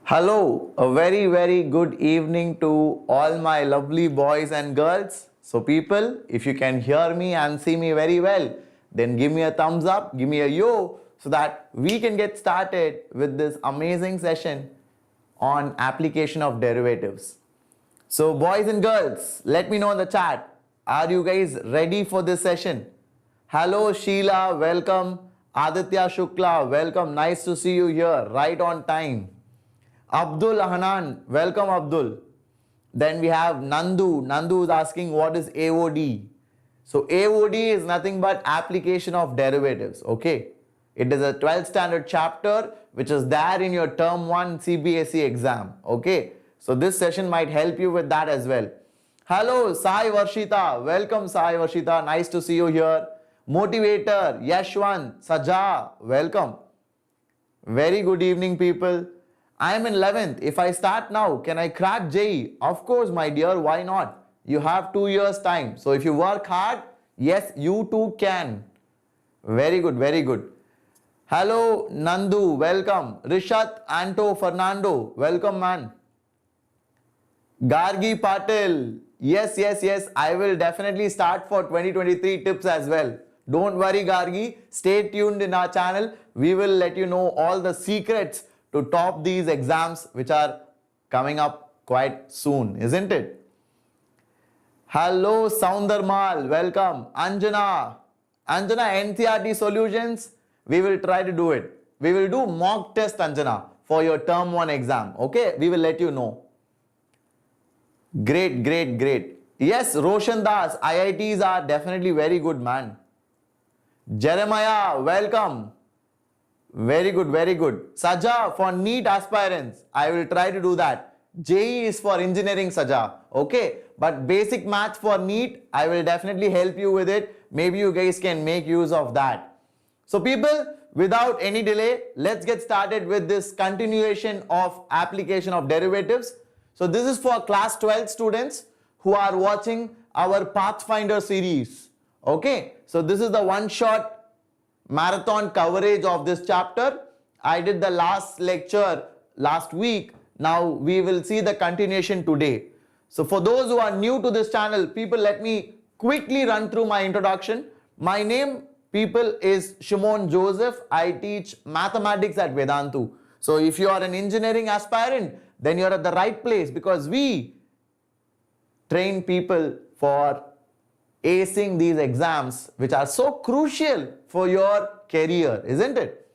Hello, a very good evening to all my lovely boys and girls. So people, if you can hear me and see me very well, then give me a thumbs up, give me a yo, so that we can get started with this amazing session on application of derivatives. So boys and girls, let me know in the chat, are you guys ready for this session? Hello Sheila, welcome. Aditya Shukla, welcome. Nice to see you here, right on time. Abdul Hanan, welcome Abdul. Then we have Nandu. Nandu is asking what is AOD. So AOD is nothing but application of derivatives, okay. It is a 12th standard chapter which is there in your term 1 CBSE exam, okay. So this session might help you with that as well. Hello Sai Varshita, welcome Sai Varshita, nice to see you here. Motivator, Yashwant, Saja, welcome. Very good evening people. I am in 11th. If I start now, can I crack JEE? Of course, my dear, why not? You have 2 years time. So if you work hard, yes, you too can. Very good, very good. Hello, Nandu, welcome. Rishat, Anto, Fernando, welcome man. Gargi Patil, yes, I will definitely start for 2023 tips as well. Don't worry Gargi, stay tuned in our channel. We will let you know all the secrets to top these exams which are coming up quite soon, isn't it? Hello Soundarmal, welcome. Anjana, NCRT solutions, we will try to do it. We will do mock test Anjana for your term 1 exam, okay? We will let you know. Great. Yes, Roshan Das, IITs are definitely very good man. Jeremiah, welcome. Very good. Saja, for NEET aspirants, I will try to do that. JEE is for engineering, Saja. Okay, but basic maths for NEET, I will definitely help you with it. Maybe you guys can make use of that. So people, without any delay, let's get started with this continuation of application of derivatives. So this is for class 12 students who are watching our Pathfinder series. Okay, so this is the one-shot marathon coverage of this chapter. I did the last lecture last week. Now we will see the continuation today. So for those who are new to this channel, people, let me quickly run through my introduction. My name, people, is Shimon Joseph. I teach mathematics at Vedantu. So if you are an engineering aspirant, then you are at the right place, because we train people for acing these exams which are so crucial for your career, isn't it?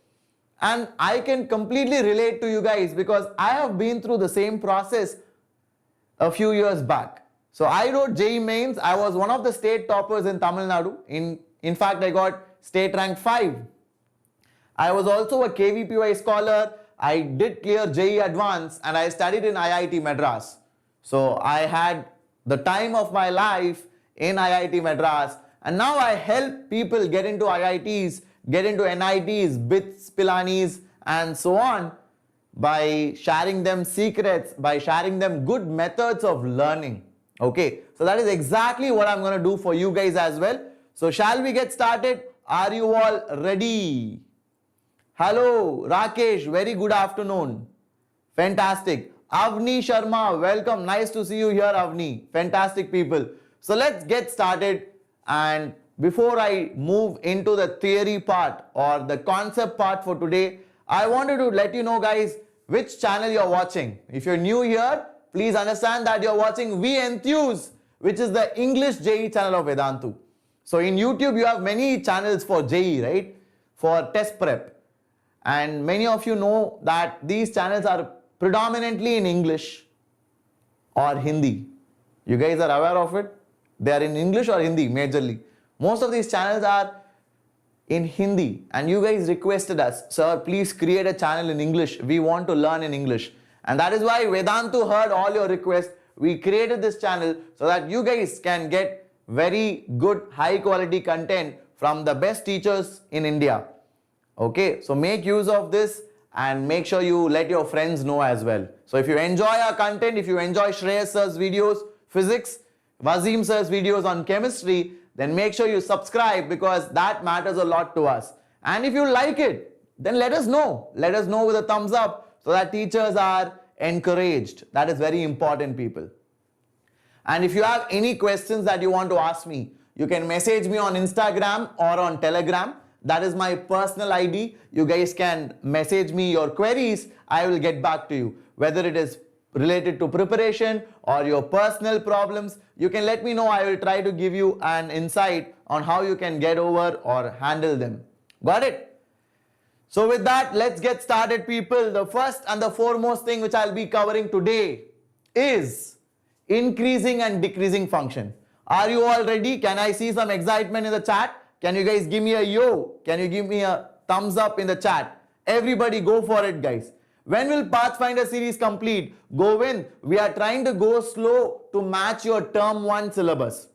And I can completely relate to you guys because I have been through the same process a few years back. So I wrote JEE mains. I was one of the state toppers in Tamil Nadu. In fact, I got state rank 5. I was also a KVPY scholar. I did clear JEE advance and I studied in IIT Madras. So I had the time of my life in IIT Madras, and now I help people get into IITs, get into NITs, BITS, Pilanis, and so on by sharing them secrets, by sharing them good methods of learning. Okay, so that is exactly what I'm going to do for you guys as well. So shall we get started? Are you all ready? Hello Rakesh, very good afternoon. Fantastic. Avni Sharma, welcome. Nice to see you here, Avni. Fantastic people. So let's get started, and before I move into the theory part or the concept part for today, I wanted to let you know guys which channel you're watching. If you're new here, please understand that you're watching We Enthuse, which is the English JEE channel of Vedantu. So in YouTube you have many channels for JEE, right? For test prep. And many of you know that these channels are predominantly in English or Hindi. You guys are aware of it? They are in English or Hindi majorly. Most of these channels are in Hindi, and you guys requested us, sir, please create a channel in English. We want to learn in English. And that is why Vedantu heard all your requests. We created this channel so that you guys can get very good high quality content from the best teachers in India. Okay, so make use of this and make sure you let your friends know as well. So if you enjoy our content, if you enjoy Shreyas sir's videos, physics, Wazim sir's videos on chemistry, then make sure you subscribe, because that matters a lot to us. And if you like it, then let us know. Let us know with a thumbs up, so that teachers are encouraged. That is very important, people. And if you have any questions that you want to ask me, you can message me on Instagram or on Telegram. That is my personal ID. You guys can message me your queries. I will get back to you. Whether it is related to preparation or your personal problems, you can let me know. I will try to give you an insight on how you can get over or handle them. Got it? So with that, let's get started, people. The first and the foremost thing which I'll be covering today is increasing and decreasing function. Are you all ready? Can I see some excitement in the chat? Can you guys give me a yo? Can you give me a thumbs up in the chat? Everybody go for it, guys. When will Pathfinder series complete? Govind, we are trying to go slow to match your term 1 syllabus.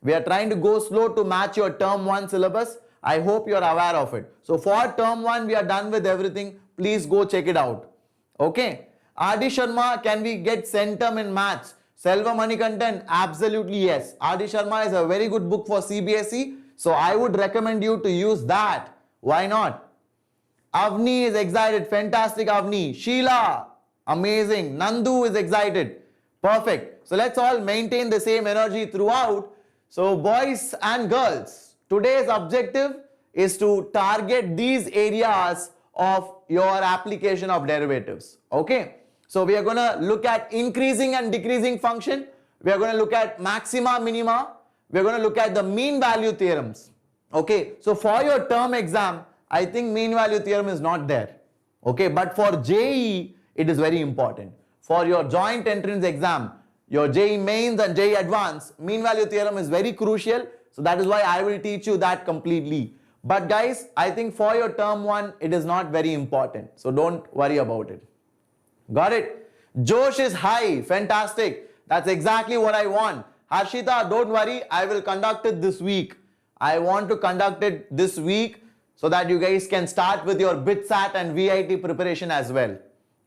We are trying to go slow to match your term 1 syllabus. I hope you are aware of it. So for term 1, we are done with everything. Please go check it out. Okay. Adi Sharma, can we get centum in maths? Selva Manikantan, absolutely yes. Adi Sharma is a very good book for CBSE. So I would recommend you to use that. Why not? Avni is excited. Fantastic, Avni. Sheila, amazing. Nandu is excited. Perfect. So let's all maintain the same energy throughout. So boys and girls, today's objective is to target these areas of your application of derivatives. Okay. So we are going to look at increasing and decreasing function. We are going to look at maxima, minima. We are going to look at the mean value theorems. Okay. So for your term exam, I think mean value theorem is not there. Okay. But for JEE, it is very important. For your joint entrance exam, your JEE mains and JEE advanced, mean value theorem is very crucial. So that is why I will teach you that completely. But guys, I think for your term 1, it is not very important. So don't worry about it. Got it? Josh is high. Fantastic. That's exactly what I want. Harshita, don't worry. I will conduct it this week. I want to conduct it this week so that you guys can start with your BitSat and VIT preparation as well.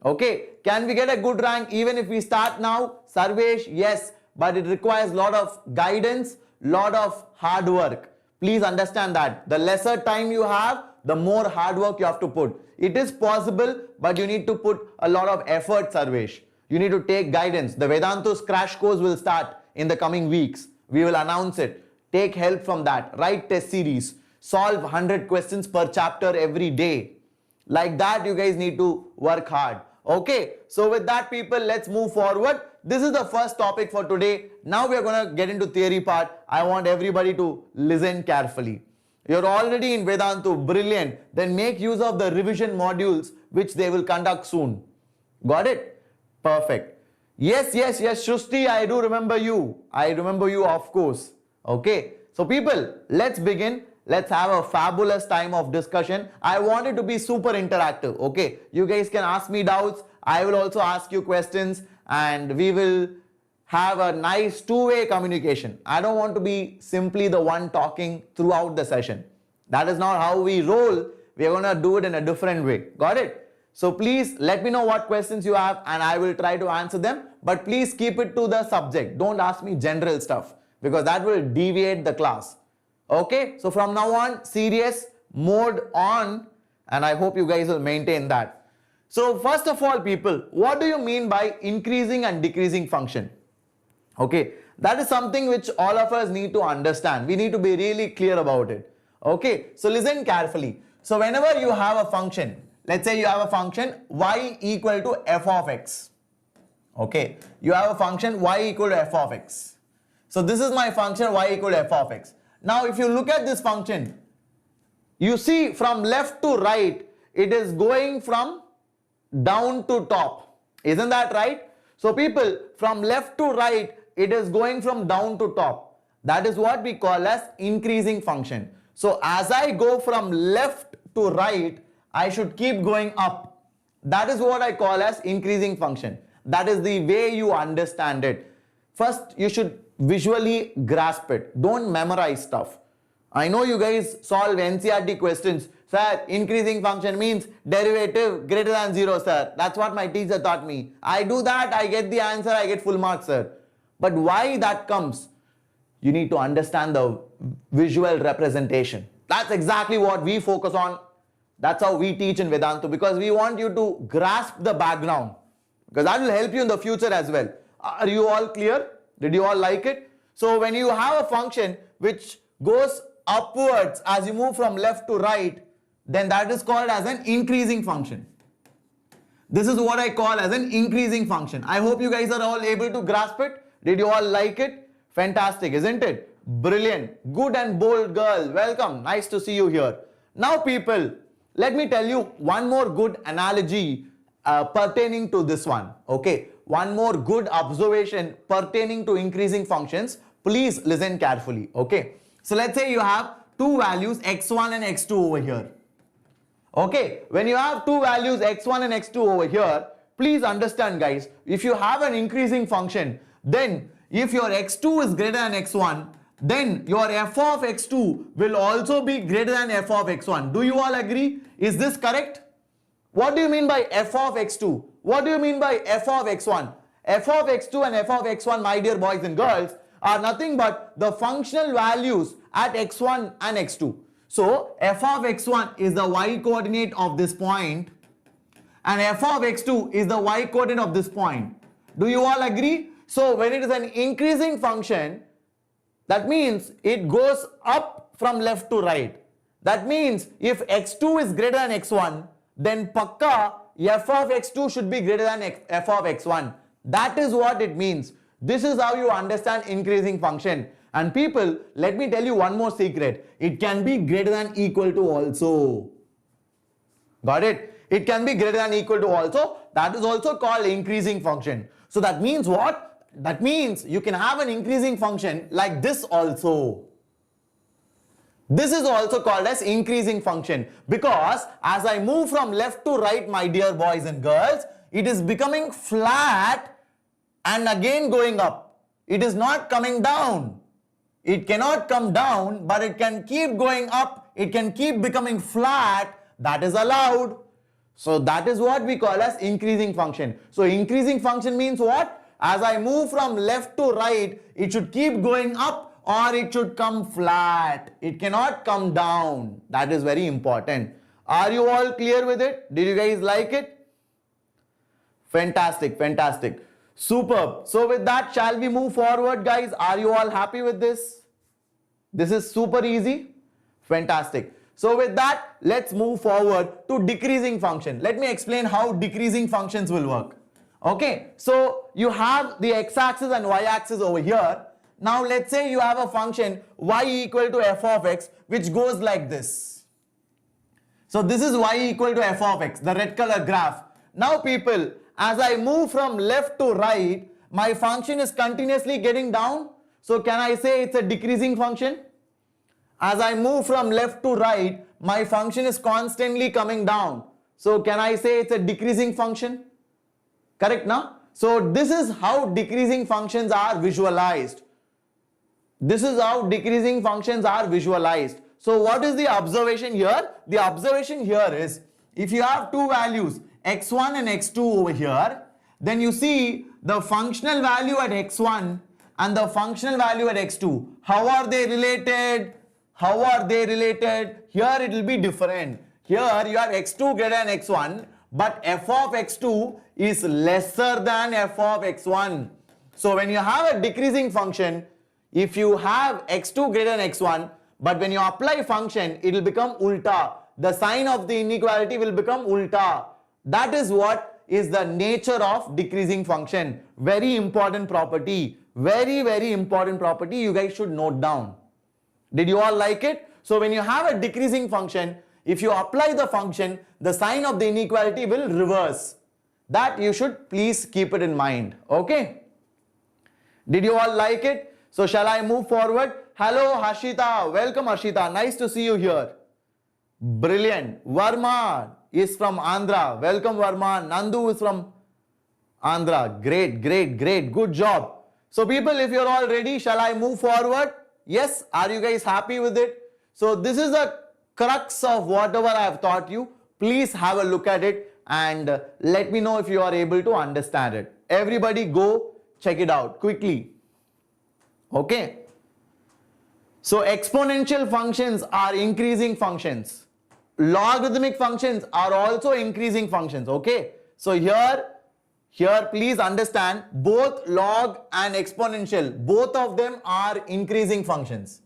Okay. Can we get a good rank even if we start now? Sarvesh, yes. But it requires a lot of guidance, lot of hard work. Please understand that. The lesser time you have, the more hard work you have to put. It is possible, but you need to put a lot of effort, Sarvesh. You need to take guidance. The Vedantu's crash course will start in the coming weeks. We will announce it. Take help from that. Write test series. Solve 100 questions per chapter every day. Like that, you guys need to work hard. Okay. So with that, people, let's move forward. This is the first topic for today. Now we are going to get into theory part. I want everybody to listen carefully. You're already in Vedantu. Brilliant. Then make use of the revision modules which they will conduct soon. Got it? Perfect. Yes, Shrusti, I do remember you. I remember you, of course. Okay. So people, let's begin. Let's have a fabulous time of discussion. I want it to be super interactive. Okay. You guys can ask me doubts. I will also ask you questions and we will have a nice two-way communication. I don't want to be simply the one talking throughout the session. That is not how we roll. We are going to do it in a different way. Got it? So please let me know what questions you have and I will try to answer them. But please keep it to the subject. Don't ask me general stuff because that will deviate the class. Okay? So from now on, serious mode on, and I hope you guys will maintain that. So first of all, people, what do you mean by increasing and decreasing function? Okay, that is something which all of us need to understand. We need to be really clear about it. Okay, so listen carefully. So whenever you have a function, let's say you have a function y equal to f of x. Okay, you have a function y equal to f of x. So this is my function y equal to f of x. Now if you look at this function, you see from left to right, it is going from down to top. Isn't that right? So people, from left to right, it is going from down to top. That is what we call as increasing function. So as I go from left to right, I should keep going up. That is what I call as increasing function. That is the way you understand it. First, you should visually grasp it. Don't memorize stuff. I know you guys solve NCERT questions. Sir, increasing function means derivative greater than 0, sir. That's what my teacher taught me. I do that, I get the answer, I get full marks, sir. But why that comes? You need to understand the visual representation. That's exactly what we focus on That's how we teach in Vedantu, because we want you to grasp the background, because that will help you in the future as well. Are you all clear? Did you all like it? So when you have a function which goes upwards as you move from left to right, then that is called as an increasing function. This is what I call as an increasing function. I hope you guys are all able to grasp it. Did you all like it? Fantastic, isn't it? Brilliant. Good and bold girl. Welcome. Nice to see you here. Now people, let me tell you one more good analogy pertaining to this one. Okay. One more good observation pertaining to increasing functions. Please listen carefully. Okay. So let's say you have two values x1 and x2 over here. Okay. When you have two values x1 and x2 over here, please understand guys, if you have an increasing function, then if your x2 is greater than x1, then your f of x2 will also be greater than f of x1. Do you all agree? Is this correct? What do you mean by f of x2? What do you mean by f of x1? F of x2 and f of x1, my dear boys and girls, are nothing but the functional values at x1 and x2. So f of x1 is the y coordinate of this point and f of x2 is the y coordinate of this point. Do you all agree? So when it is an increasing function, that means it goes up from left to right. That means if x2 is greater than x1, then pakka f of x2 should be greater than f of x1. That is what it means. This is how you understand increasing function. And people, let me tell you one more secret. It can be greater than equal to also. Got it? It can be greater than equal to also. That is also called increasing function. So that means what? That means you can have an increasing function like this also. This is also called as increasing function, because as I move from left to right, my dear boys and girls, it is becoming flat and again going up. It is not coming down. It cannot come down, but it can keep going up. It can keep becoming flat. That is allowed. So that is what we call as increasing function. So increasing function means what? As I move from left to right, it should keep going up or it should come flat. It cannot come down. That is very important. Are you all clear with it? Did you guys like it? Fantastic, fantastic. Superb. So with that, shall we move forward, guys? Are you all happy with this? This is super easy. Fantastic. So with that, let's move forward to decreasing function. Let me explain how decreasing functions will work. Okay, so you have the x-axis and y-axis over here. Now let's say you have a function y equal to f of x which goes like this. So this is y equal to f of x, the red color graph. Now people, as I move from left to right, my function is continuously getting down. So can I say it's a decreasing function? As I move from left to right, my function is constantly coming down. So can I say it's a decreasing function? Correct now? So this is how decreasing functions are visualized. This is how decreasing functions are visualized. So what is the observation here? The observation here is, if you have two values, x1 and x2 over here, then you see the functional value at x1 and the functional value at x2. How are they related? How are they related? Here it will be different. Here you have x2 greater than x1, but f of x2 is lesser than f of x1. So when you have a decreasing function, if you have x2 greater than x1, but when you apply function, it will become ulta. The sign of the inequality will become ulta. That is what is the nature of decreasing function. Very important property. Very, very important property. You guys should note down. Did you all like it? So when you have a decreasing function, if you apply the function, the sign of the inequality will reverse. That you should please keep it in mind. Okay? Did you all like it? So shall I move forward? Hello Harshita. Welcome Harshita. Nice to see you here. Brilliant. Varma is from Andhra. Welcome Varma. Nandu is from Andhra. Great, great, great. Good job. So people, if you're all ready, shall I move forward? Yes. Are you guys happy with it? So this is the crux of whatever I have taught you. Please have a look at it and let me know if you are able to understand it. Everybody go check it out quickly. Okay. So exponential functions are increasing functions. logarithmic functions are also increasing functions. Okay, so here please understand, both log and exponential, both of them are increasing functions.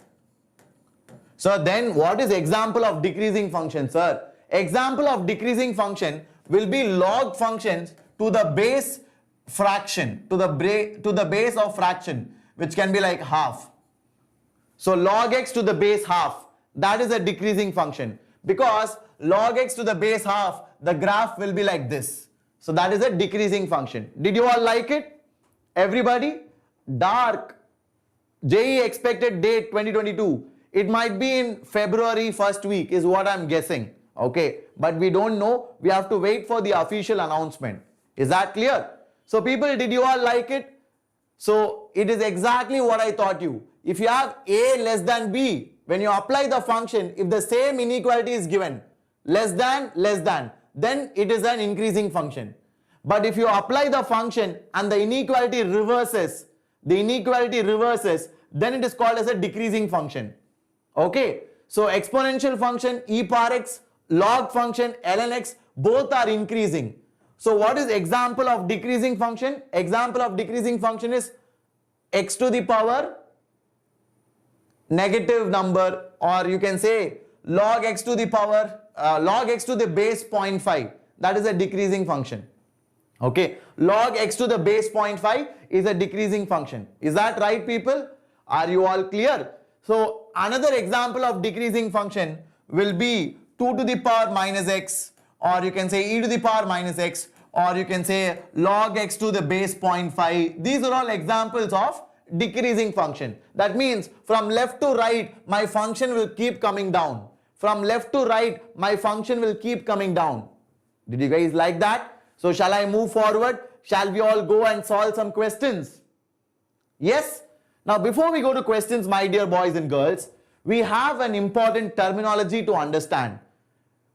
So then what is example of decreasing function, sir? Example of decreasing function will be log functions to the base fraction, to the base of fraction, which can be like half. So log x to the base half, that is a decreasing function, because log x to the base half, the graph will be like this. So that is a decreasing function. Did you all like it? Everybody? Dark. JEE expected date 2022. It might be in February first week is what I'm guessing. Okay, but we don't know. We have to wait for the official announcement. Is that clear? So people, did you all like it? So it is exactly what I taught you. If you have a less than b, when you apply the function, if the same inequality is given, less than, then it is an increasing function. But if you apply the function and the inequality reverses, then it is called as a decreasing function. Okay, so exponential function, e power x, log function, ln x, both are increasing. So what is example of decreasing function? Example of decreasing function is x to the power negative number, or you can say log x to the power, log x to the base 0.5. That is a decreasing function. Okay, log x to the base 0.5 is a decreasing function. Is that right, people? Are you all clear? So another example of decreasing function will be 2 to the power minus x, or you can say e to the power minus x, or you can say log x to the base 0.5. These are all examples of decreasing function. That means from left to right, my function will keep coming down. From left to right, my function will keep coming down. Did you guys like that? So shall I move forward? Shall we all go and solve some questions? Yes? Now before we go to questions, my dear boys and girls, we have an important terminology to understand.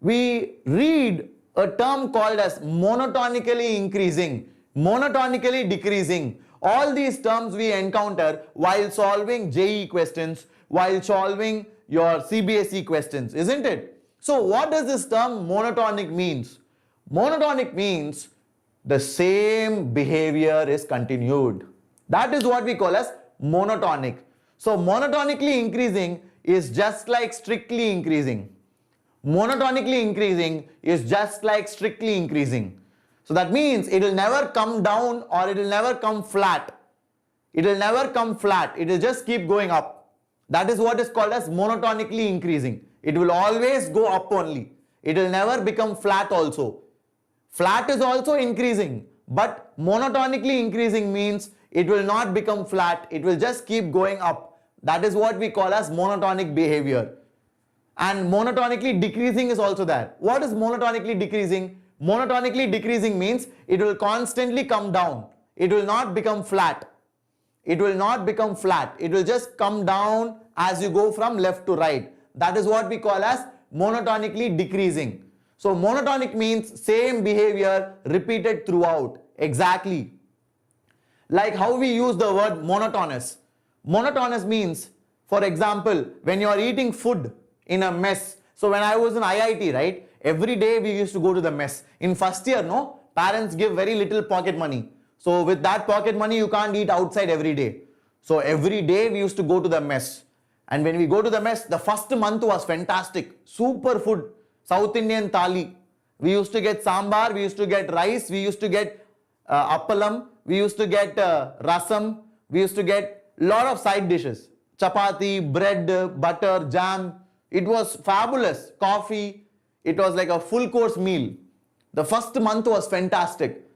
We read a term called as monotonically increasing, monotonically decreasing. All these terms we encounter while solving JEE questions, while solving your CBSE questions, isn't it? So what does this term monotonic means? Monotonic means the same behavior is continued. That is what we call as monotonic. So monotonically increasing is just like strictly increasing. Monotonically increasing is just like strictly increasing. So that means it will never come down or it will never come flat. It will never come flat. It will just keep going up. That is what is called as monotonically increasing. It will always go up only. It will never become flat also. Flat is also increasing, but monotonically increasing means it will not become flat. It will just keep going up. That is what we call as monotonic behavior. And monotonically decreasing is also that. What is monotonically decreasing? Monotonically decreasing means it will constantly come down. It will not become flat. It will not become flat. It will just come down as you go from left to right. That is what we call as monotonically decreasing. So monotonic means same behavior repeated throughout. Exactly. Like how we use the word monotonous. Monotonous means, for example, when you are eating food in a mess. So when I was in IIT, right, every day we used to go to the mess. In first year, no, parents give very little pocket money. So with that pocket money, you can't eat outside every day. So every day we used to go to the mess. And when we go to the mess, the first month was fantastic. Super food. South Indian thali. We used to get sambar, we used to get rice, we used to get appalam, we used to get rasam, we used to get lot of side dishes. Chapati, bread, butter, jam. It was fabulous. Coffee. It was like a full course meal. The first month was fantastic.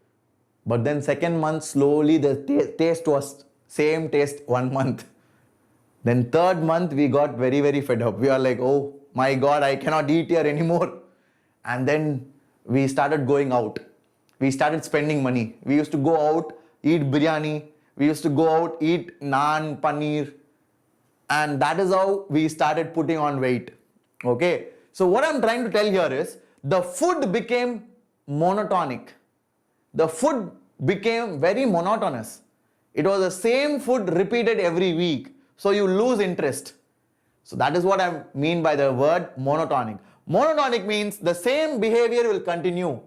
But then second month, slowly the taste was same taste 1 month. Then third month, we got very, very fed up. We are like, oh my God, I cannot eat here anymore. And then we started going out. We started spending money. We used to go out, eat biryani. We used to go out, eat naan, paneer. And that is how we started putting on weight. Okay. So what I'm trying to tell here is the food became monotonic. The food became very monotonous. It was the same food repeated every week. So you lose interest. So that is what I mean by the word monotonic. Monotonic means the same behavior will continue.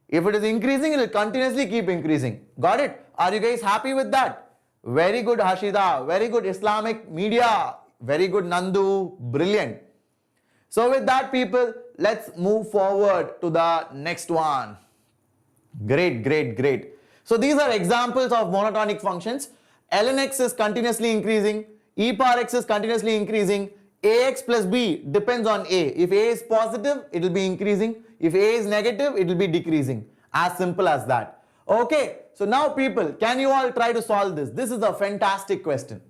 If it is increasing, it will continuously keep increasing. Got it? Are you guys happy with that? Very good, Hashida. Very good, Islamic Media. Very good, Nandu. Brilliant. So with that, people, let's move forward to the next one. Great, great, great. So these are examples of monotonic functions. ln x is continuously increasing. E power x is continuously increasing. Ax plus b depends on a. If a is positive, it will be increasing. If a is negative, it will be decreasing. As simple as that. Okay, so now people, can you all try to solve this? This is a fantastic question.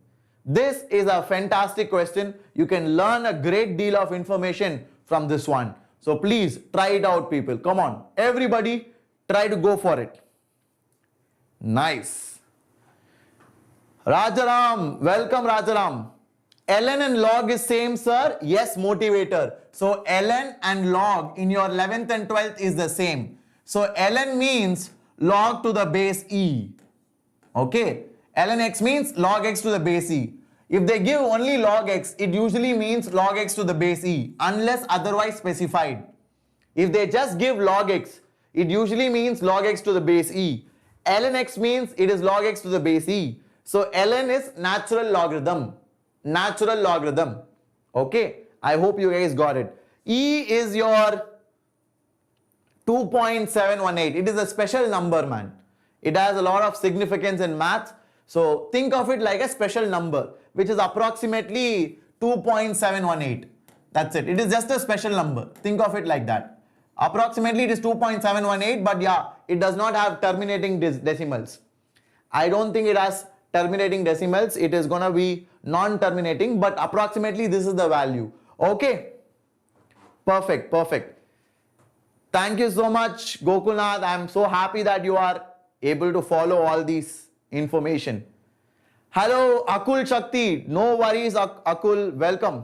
This is a fantastic question. You can learn a great deal of information from this one. So please try it out, people. Come on, everybody, try to go for it. Nice. Rajaram, welcome Rajaram. ln and log is same, sir? Yes, motivator. So ln and log in your 11th and 12th is the same. So ln means log to the base e. Okay. ln x means log x to the base e. If they give only log x, it usually means log x to the base e, unless otherwise specified. If they just give log x, it usually means log x to the base e. ln x means it is log x to the base e. So ln is natural logarithm. Natural logarithm. Okay, I hope you guys got it. E is your 2.718. It is a special number, man. It has a lot of significance in math. So think of it like a special number, which is approximately 2.718. That's it. It is just a special number. Think of it like that. Approximately it is 2.718, but yeah, it does not have terminating decimals. I don't think it has terminating decimals. It is gonna be non-terminating, but approximately this is the value. Okay, perfect, perfect. Thank you so much, Gokulnath. I am so happy that you are able to follow all these information. Hello, Akul Shakti. No worries, Akul. Welcome.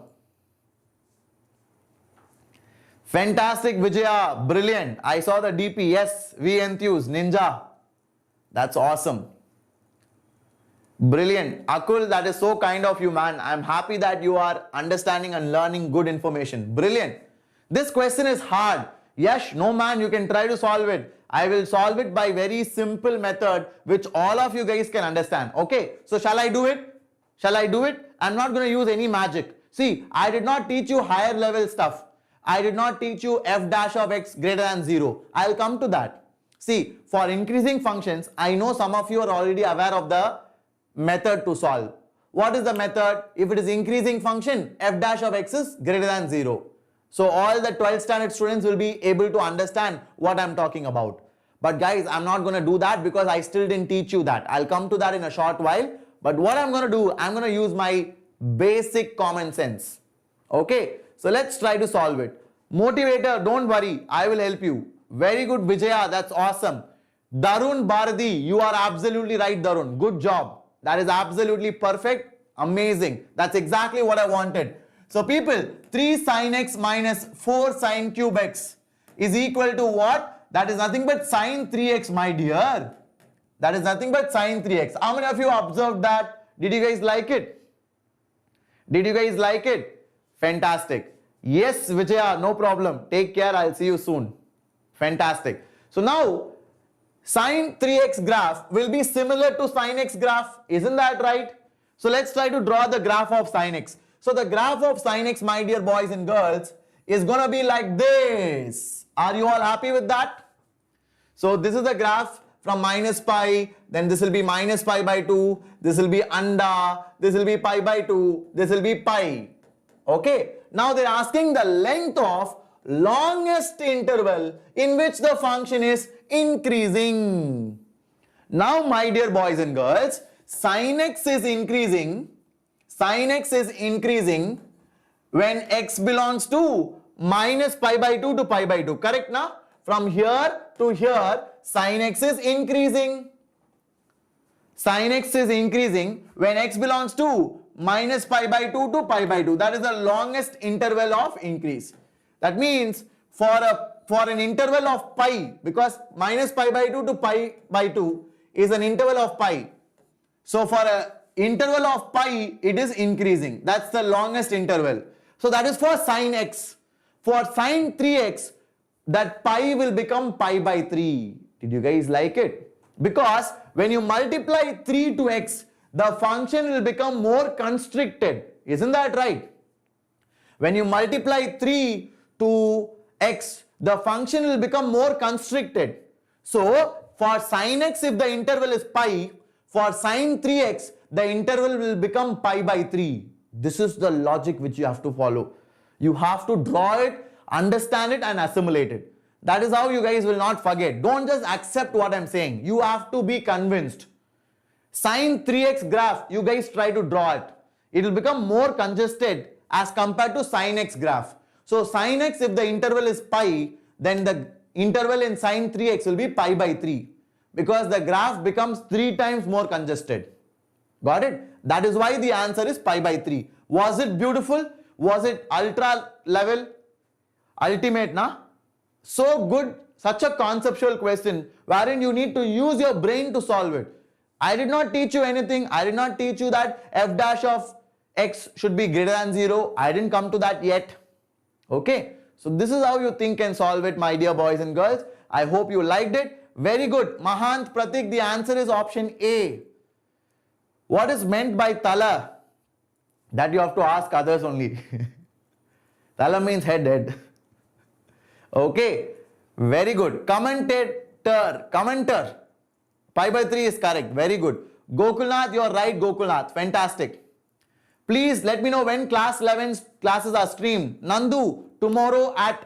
Fantastic, Vijaya. Brilliant. I saw the DP. Yes, we enthuse. Ninja. That's awesome. Brilliant. Akul, that is so kind of you, man. I'm happy that you are understanding and learning good information. Brilliant. This question is hard. Yes, no man, you can try to solve it. I will solve it by very simple method which all of you guys can understand. Okay, so shall I do it? Shall I do it? I'm not going to use any magic. See, I did not teach you higher level stuff. I did not teach you f dash of x greater than 0. I'll come to that. See, for increasing functions, I know some of you are already aware of the method to solve. What is the method? If it is increasing function, f dash of x is greater than 0. So all the 12th standard students will be able to understand what I'm talking about. But guys, I'm not going to do that because I still didn't teach you that. I'll come to that in a short while. But what I'm going to do, I'm going to use my basic common sense. Okay, so let's try to solve it. Motivator, don't worry, I will help you. Very good, Vijaya, that's awesome. Darun Bharati, you are absolutely right, Darun. Good job. That is absolutely perfect. Amazing. That's exactly what I wanted. So people, 3 sin x minus 4 sin cube x is equal to what? That is nothing but sin 3x, my dear. That is nothing but sin 3x. How many of you observed that? Did you guys like it? Did you guys like it? Fantastic. Yes, Vijaya, no problem. Take care. I'll see you soon. Fantastic. So now, sin 3x graph will be similar to sin x graph. Isn't that right? So let's try to draw the graph of sin x. So the graph of sin x, my dear boys and girls, is going to be like this. Are you all happy with that? So this is the graph from minus pi, then this will be minus pi by 2, this will be under, this will be pi by 2, this will be pi. Okay. Now they're asking the length of longest interval in which the function is increasing. Now my dear boys and girls, sin x is increasing. Sin x is increasing when x belongs to minus pi by 2 to pi by 2. Correct now? From here to here, sin x is increasing. Sin x is increasing when x belongs to minus pi by 2 to pi by 2. That is the longest interval of increase. That means for an interval of pi, because minus pi by 2 to pi by 2 is an interval of pi. So for an interval of pi, it is increasing. That's the longest interval. So that is for sin x. for sine 3x, that pi will become pi by 3. Did you guys like it? Because when you multiply 3 to x, the function will become more constricted. Isn't that right? When you multiply 3 to x, the function will become more constricted. So, for sin x, if the interval is pi, for sin 3x, the interval will become pi by 3. This is the logic which you have to follow. You have to draw it, understand it and assimilate it. That is how you guys will not forget. Don't just accept what I'm saying. You have to be convinced. Sin 3x graph, you guys try to draw it. It will become more congested as compared to sin x graph. So sin x, if the interval is pi, then the interval in sin 3x will be pi by 3. Because the graph becomes 3 times more congested. Got it? That is why the answer is pi by 3. Was it beautiful? Was it ultra level? Ultimate, na? So good, such a conceptual question wherein you need to use your brain to solve it. I did not teach you anything. I did not teach you that f dash of x should be greater than 0. I didn't come to that yet. Okay. So this is how you think and solve it, my dear boys and girls. I hope you liked it. Very good. Mahant Pratik, the answer is option A. What is meant by tala? That you have to ask others only. Tala means head. Okay. Very good. Commenter. Pi by 3 is correct. Very good. Gokulnath, you are right, Gokulnath. Fantastic. Please let me know when class 11's classes are streamed. Nandu, tomorrow at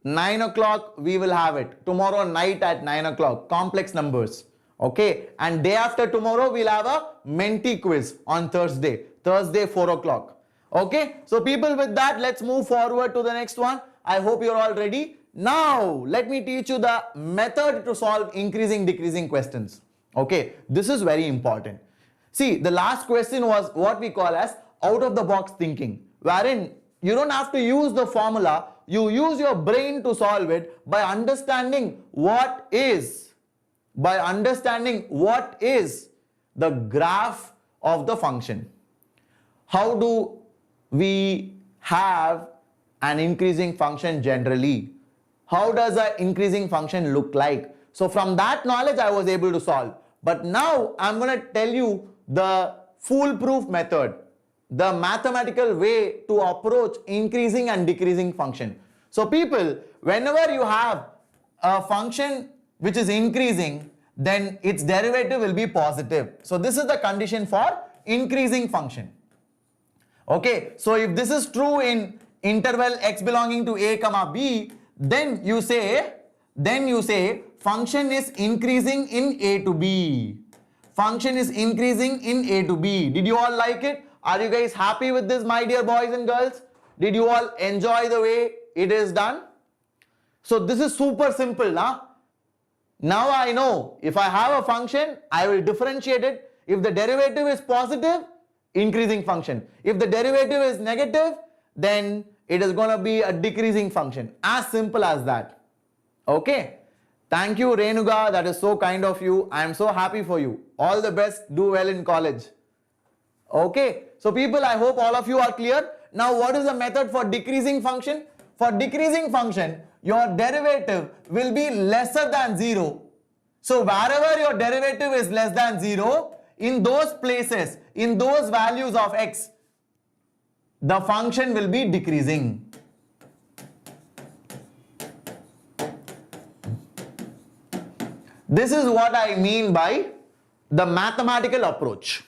9 o'clock we will have it. Tomorrow night at 9 o'clock. Complex numbers. Okay. And day after tomorrow we'll have a Menti quiz on Thursday. Thursday 4 o'clock. Okay. So people, with that, let's move forward to the next one. I hope you're all ready. Now let me teach you the method to solve increasing decreasing questions. Okay. This is very important. See, the last question was what we call as out of the box thinking, wherein you don't have to use the formula, you use your brain to solve it by understanding what is the graph of the function. How do we have an increasing function generally? How does an increasing function look like? So from that knowledge I was able to solve. But now I'm going to tell you the foolproof method, the mathematical way to approach increasing and decreasing function. So people, whenever you have a function which is increasing, then its derivative will be positive. So this is the condition for increasing function. Okay, so if this is true in interval x belonging to a comma b, then you say function is increasing in a to b. Function is increasing in a to b. Did you all like it? Are you guys happy with this, my dear boys and girls? Did you all enjoy the way it is done? So this is super simple, na? Now I know if I have a function, I will differentiate it. If the derivative is positive, increasing function. If the derivative is negative, then it is going to be a decreasing function. As simple as that. Okay. Thank you, Renuga. That is so kind of you. I am so happy for you. All the best. Do well in college. Okay. So people, I hope all of you are clear. Now what is the method for decreasing function? For decreasing function, your derivative will be lesser than 0. So wherever your derivative is less than 0, in those places, in those values of x, the function will be decreasing. This is what I mean by the mathematical approach.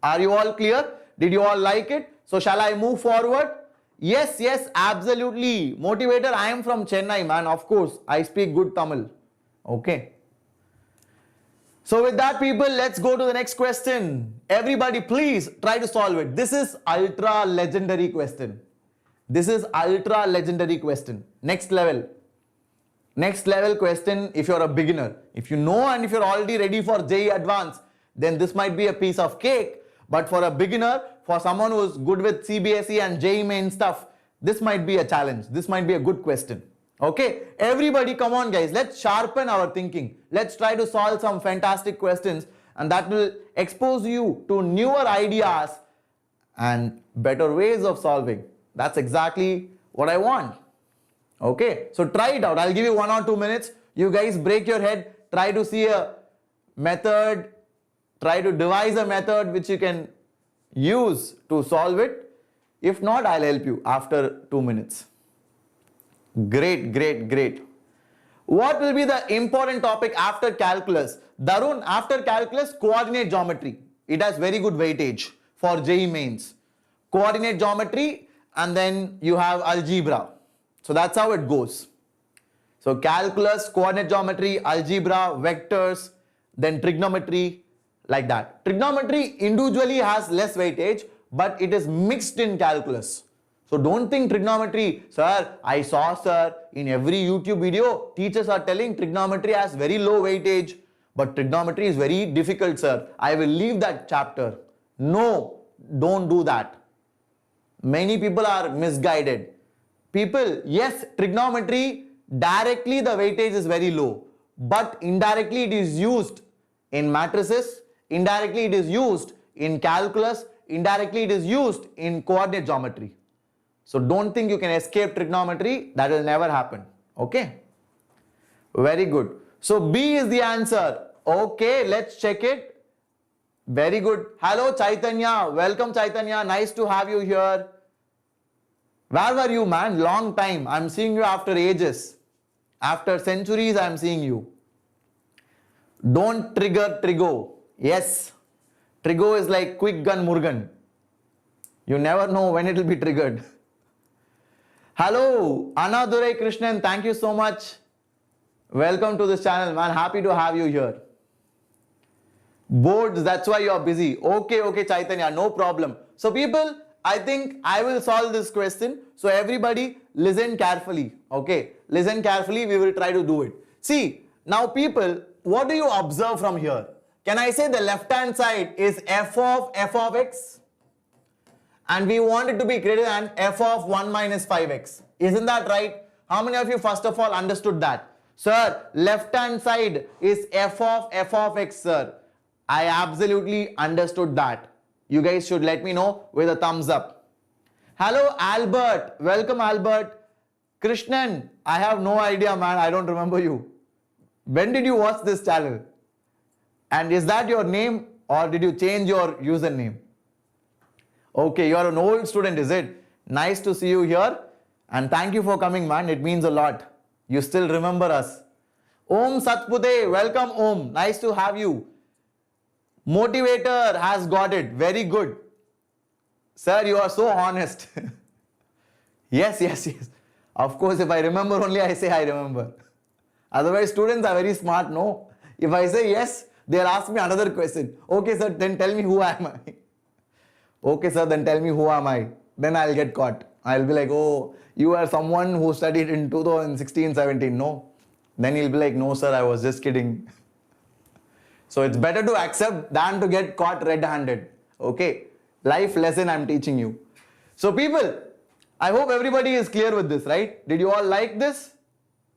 Are you all clear? Did you all like it? So shall I move forward? Yes, absolutely. Motivator, I am from Chennai, man. Of course, I speak good Tamil. Okay. So with that, people, let's go to the next question. Everybody, please try to solve it. This is ultra legendary question. This is ultra legendary question. Next level. Next level question if you're a beginner. If you know and if you're already ready for JEE Advanced, then this might be a piece of cake. But for a beginner, for someone who's good with CBSE and JEE main stuff, this might be a challenge. This might be a good question. Okay, everybody, come on guys, let's sharpen our thinking. Let's try to solve some fantastic questions, and that will expose you to newer ideas and better ways of solving. That's exactly what I want. Okay, so try it out. I'll give you 1 or 2 minutes. You guys break your head, try to see a method, try to devise a method which you can use to solve it. If not, I'll help you after 2 minutes. Great, great, great. What will be the important topic after calculus? Darun, after calculus, coordinate geometry. It has very good weightage for JEE mains. Coordinate geometry, and then you have algebra. So that's how it goes. So calculus, coordinate geometry, algebra, vectors, then trigonometry, like that. Trigonometry individually has less weightage, but it is mixed in calculus. So don't think trigonometry, sir, I saw, sir, in every YouTube video, teachers are telling trigonometry has very low weightage, but trigonometry is very difficult, sir. I will leave that chapter. No, don't do that. Many people are misguided. People, yes, trigonometry, directly the weightage is very low, but indirectly it is used in matrices, indirectly it is used in calculus, indirectly it is used in coordinate geometry. So don't think you can escape trigonometry, that will never happen. Okay? Very good. So B is the answer. Okay, let's check it. Very good. Hello Chaitanya, welcome Chaitanya, nice to have you here. Where were you, man? Long time. I'm seeing you after ages. After centuries, I'm seeing you. Don't trigger Trigo. Yes. Trigo is like quick gun Murugan. You never know when it will be triggered. Hello, Anadurai Krishnan. Thank you so much. Welcome to this channel, man. Happy to have you here. Boards, that's why you are busy. Okay, okay, Chaitanya, no problem. So people, I think I will solve this question. So everybody listen carefully. Okay, listen carefully. We will try to do it. See, now people, what do you observe from here? Can I say the left hand side is f of x? And we want it to be greater than f of 1 minus 5x. Isn't that right? How many of you first of all understood that? Sir, left hand side is f of x, sir. I absolutely understood that. You guys should let me know with a thumbs up. Hello Albert, welcome Albert. Krishnan, I have no idea, man, I don't remember you. When did you watch this channel? And is that your name or did you change your username? Okay, you are an old student, is it? Nice to see you here. And thank you for coming, man. It means a lot. You still remember us. Om Satpute, welcome Om. Nice to have you. Motivator has got it. Very good. Sir, you are so honest. Yes, yes, yes. Of course, if I remember only, I say I remember. Otherwise, students are very smart, no? If I say yes, they'll ask me another question. Okay, sir, then tell me who am I? Okay, sir, then tell me who am I? Then I'll get caught. I'll be like, oh, you are someone who studied in 2016-17. No. Then he'll be like, no, sir, I was just kidding. So it's better to accept than to get caught red-handed. Okay. Life lesson I'm teaching you. So people, I hope everybody is clear with this, right? Did you all like this?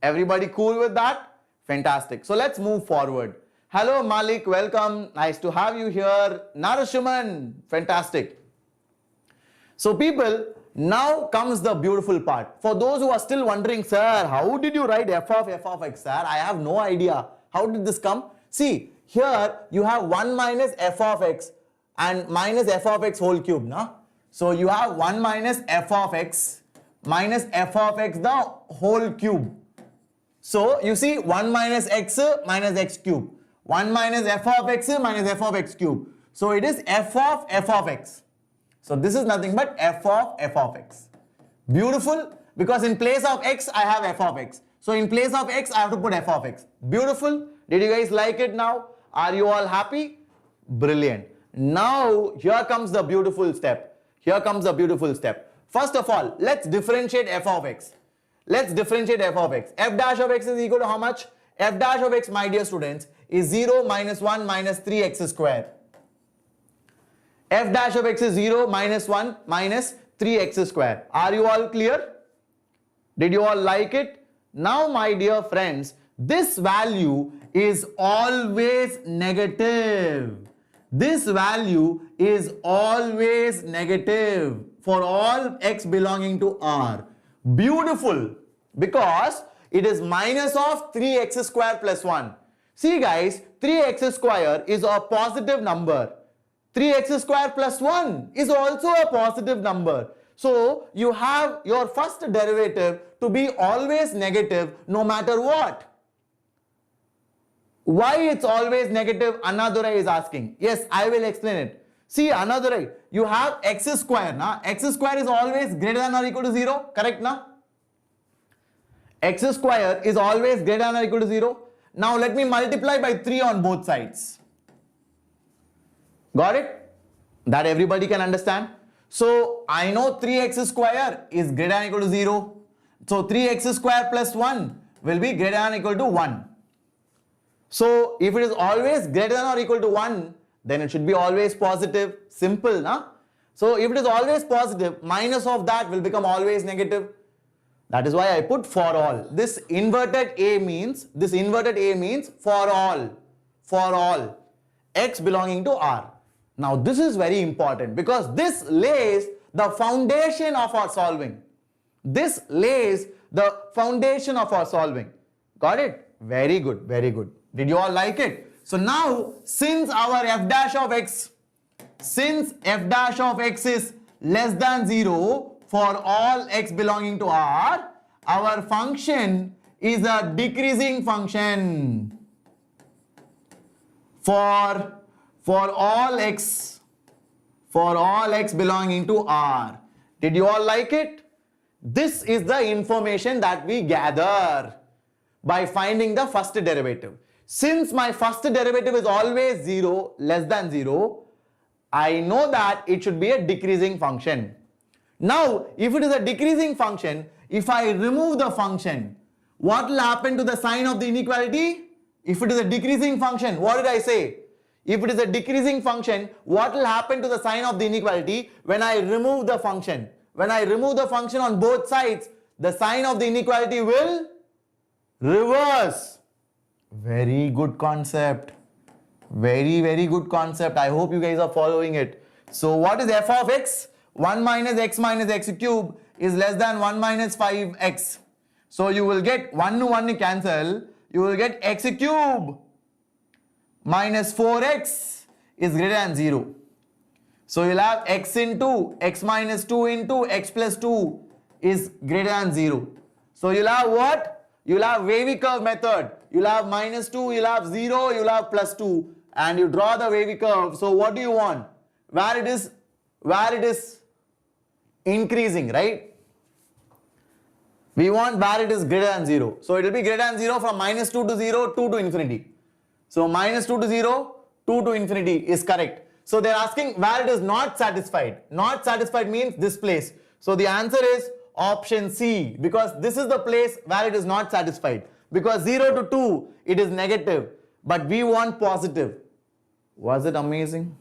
Everybody cool with that? Fantastic. So let's move forward. Hello Malik, welcome. Nice to have you here. Shimon, fantastic. So people, now comes the beautiful part. For those who are still wondering, sir, how did you write f of x, sir? I have no idea. How did this come? See, here you have 1 minus f of x and minus f of x whole cube, no? So you have 1 minus f of x minus f of x the whole cube. So you see 1 minus x cube. 1 minus f of x minus f of x cube. So it is f of x. So this is nothing but f of x. Beautiful, because in place of x I have f of x. So in place of x I have to put f of x. Beautiful. Did you guys like it now? Are you all happy? Brilliant. Now here comes the beautiful step. Here comes the beautiful step. First of all, let's differentiate f of x. Let's differentiate f of x. F dash of x is equal to how much? F dash of x, my dear students, is 0 minus 1 minus 3x square. F dash of x is 0 minus 1 minus 3x square. Are you all clear? Did you all like it? Now, my dear friends, this value is always negative. This value is always negative for all x belonging to R. Beautiful. because it is minus of 3x square plus 1. See guys, 3x square is a positive number. 3x square plus 1 is also a positive number. So you have your first derivative to be always negative no matter what. Why it's always negative, Annadurai is asking. Yes, I will explain it. See Annadurai, you have x square. Na? X square is always greater than or equal to 0. Correct? Na? X square is always greater than or equal to 0. Now let me multiply by 3 on both sides. Got it? That everybody can understand. So I know 3x square is greater than or equal to 0. So 3x square plus 1 will be greater than or equal to 1. So if it is always greater than or equal to 1, then it should be always positive. Simple, na? So if it is always positive, minus of that will become always negative. That is why I put for all. This inverted A means for all x belonging to R. Now this is very important because this lays the foundation of our solving. This lays the foundation of our solving. Got it? Very good, very good. Did you all like it? So now, since our f dash of x is less than 0 for all x belonging to R, our function is a decreasing function for all x belonging to R. Did you all like it? This is the information that we gather by finding the first derivative. Since my first derivative is always 0, less than 0, I know that it should be a decreasing function. Now, if it is a decreasing function, if I remove the function, what will happen to the sign of the inequality? If it is a decreasing function, what did I say? If it is a decreasing function, what will happen to the sign of the inequality when I remove the function? When I remove the function on both sides, the sign of the inequality will reverse. Very good concept. Very, very good concept. I hope you guys are following it. So what is f of x? 1 minus x cube is less than 1 minus 5x. So you will get 1 to 1 cancel. You will get x cube minus 4x is greater than 0. So you'll have x into x minus 2 into x plus 2 is greater than 0. So you'll have what? You'll have wavy curve method. You'll have minus 2, you'll have 0, you'll have plus 2. And you draw the wavy curve. So what do you want? Where it is increasing, right? We want where it is greater than 0. So it will be greater than 0 from minus 2 to 0, 2 to infinity. So minus 2 to 0, 2 to infinity is correct. So they are asking where it is not satisfied. Not satisfied means this place. So the answer is option C, because this is the place where it is not satisfied. Because 0 to 2, it is negative. But we want positive. Was it amazing?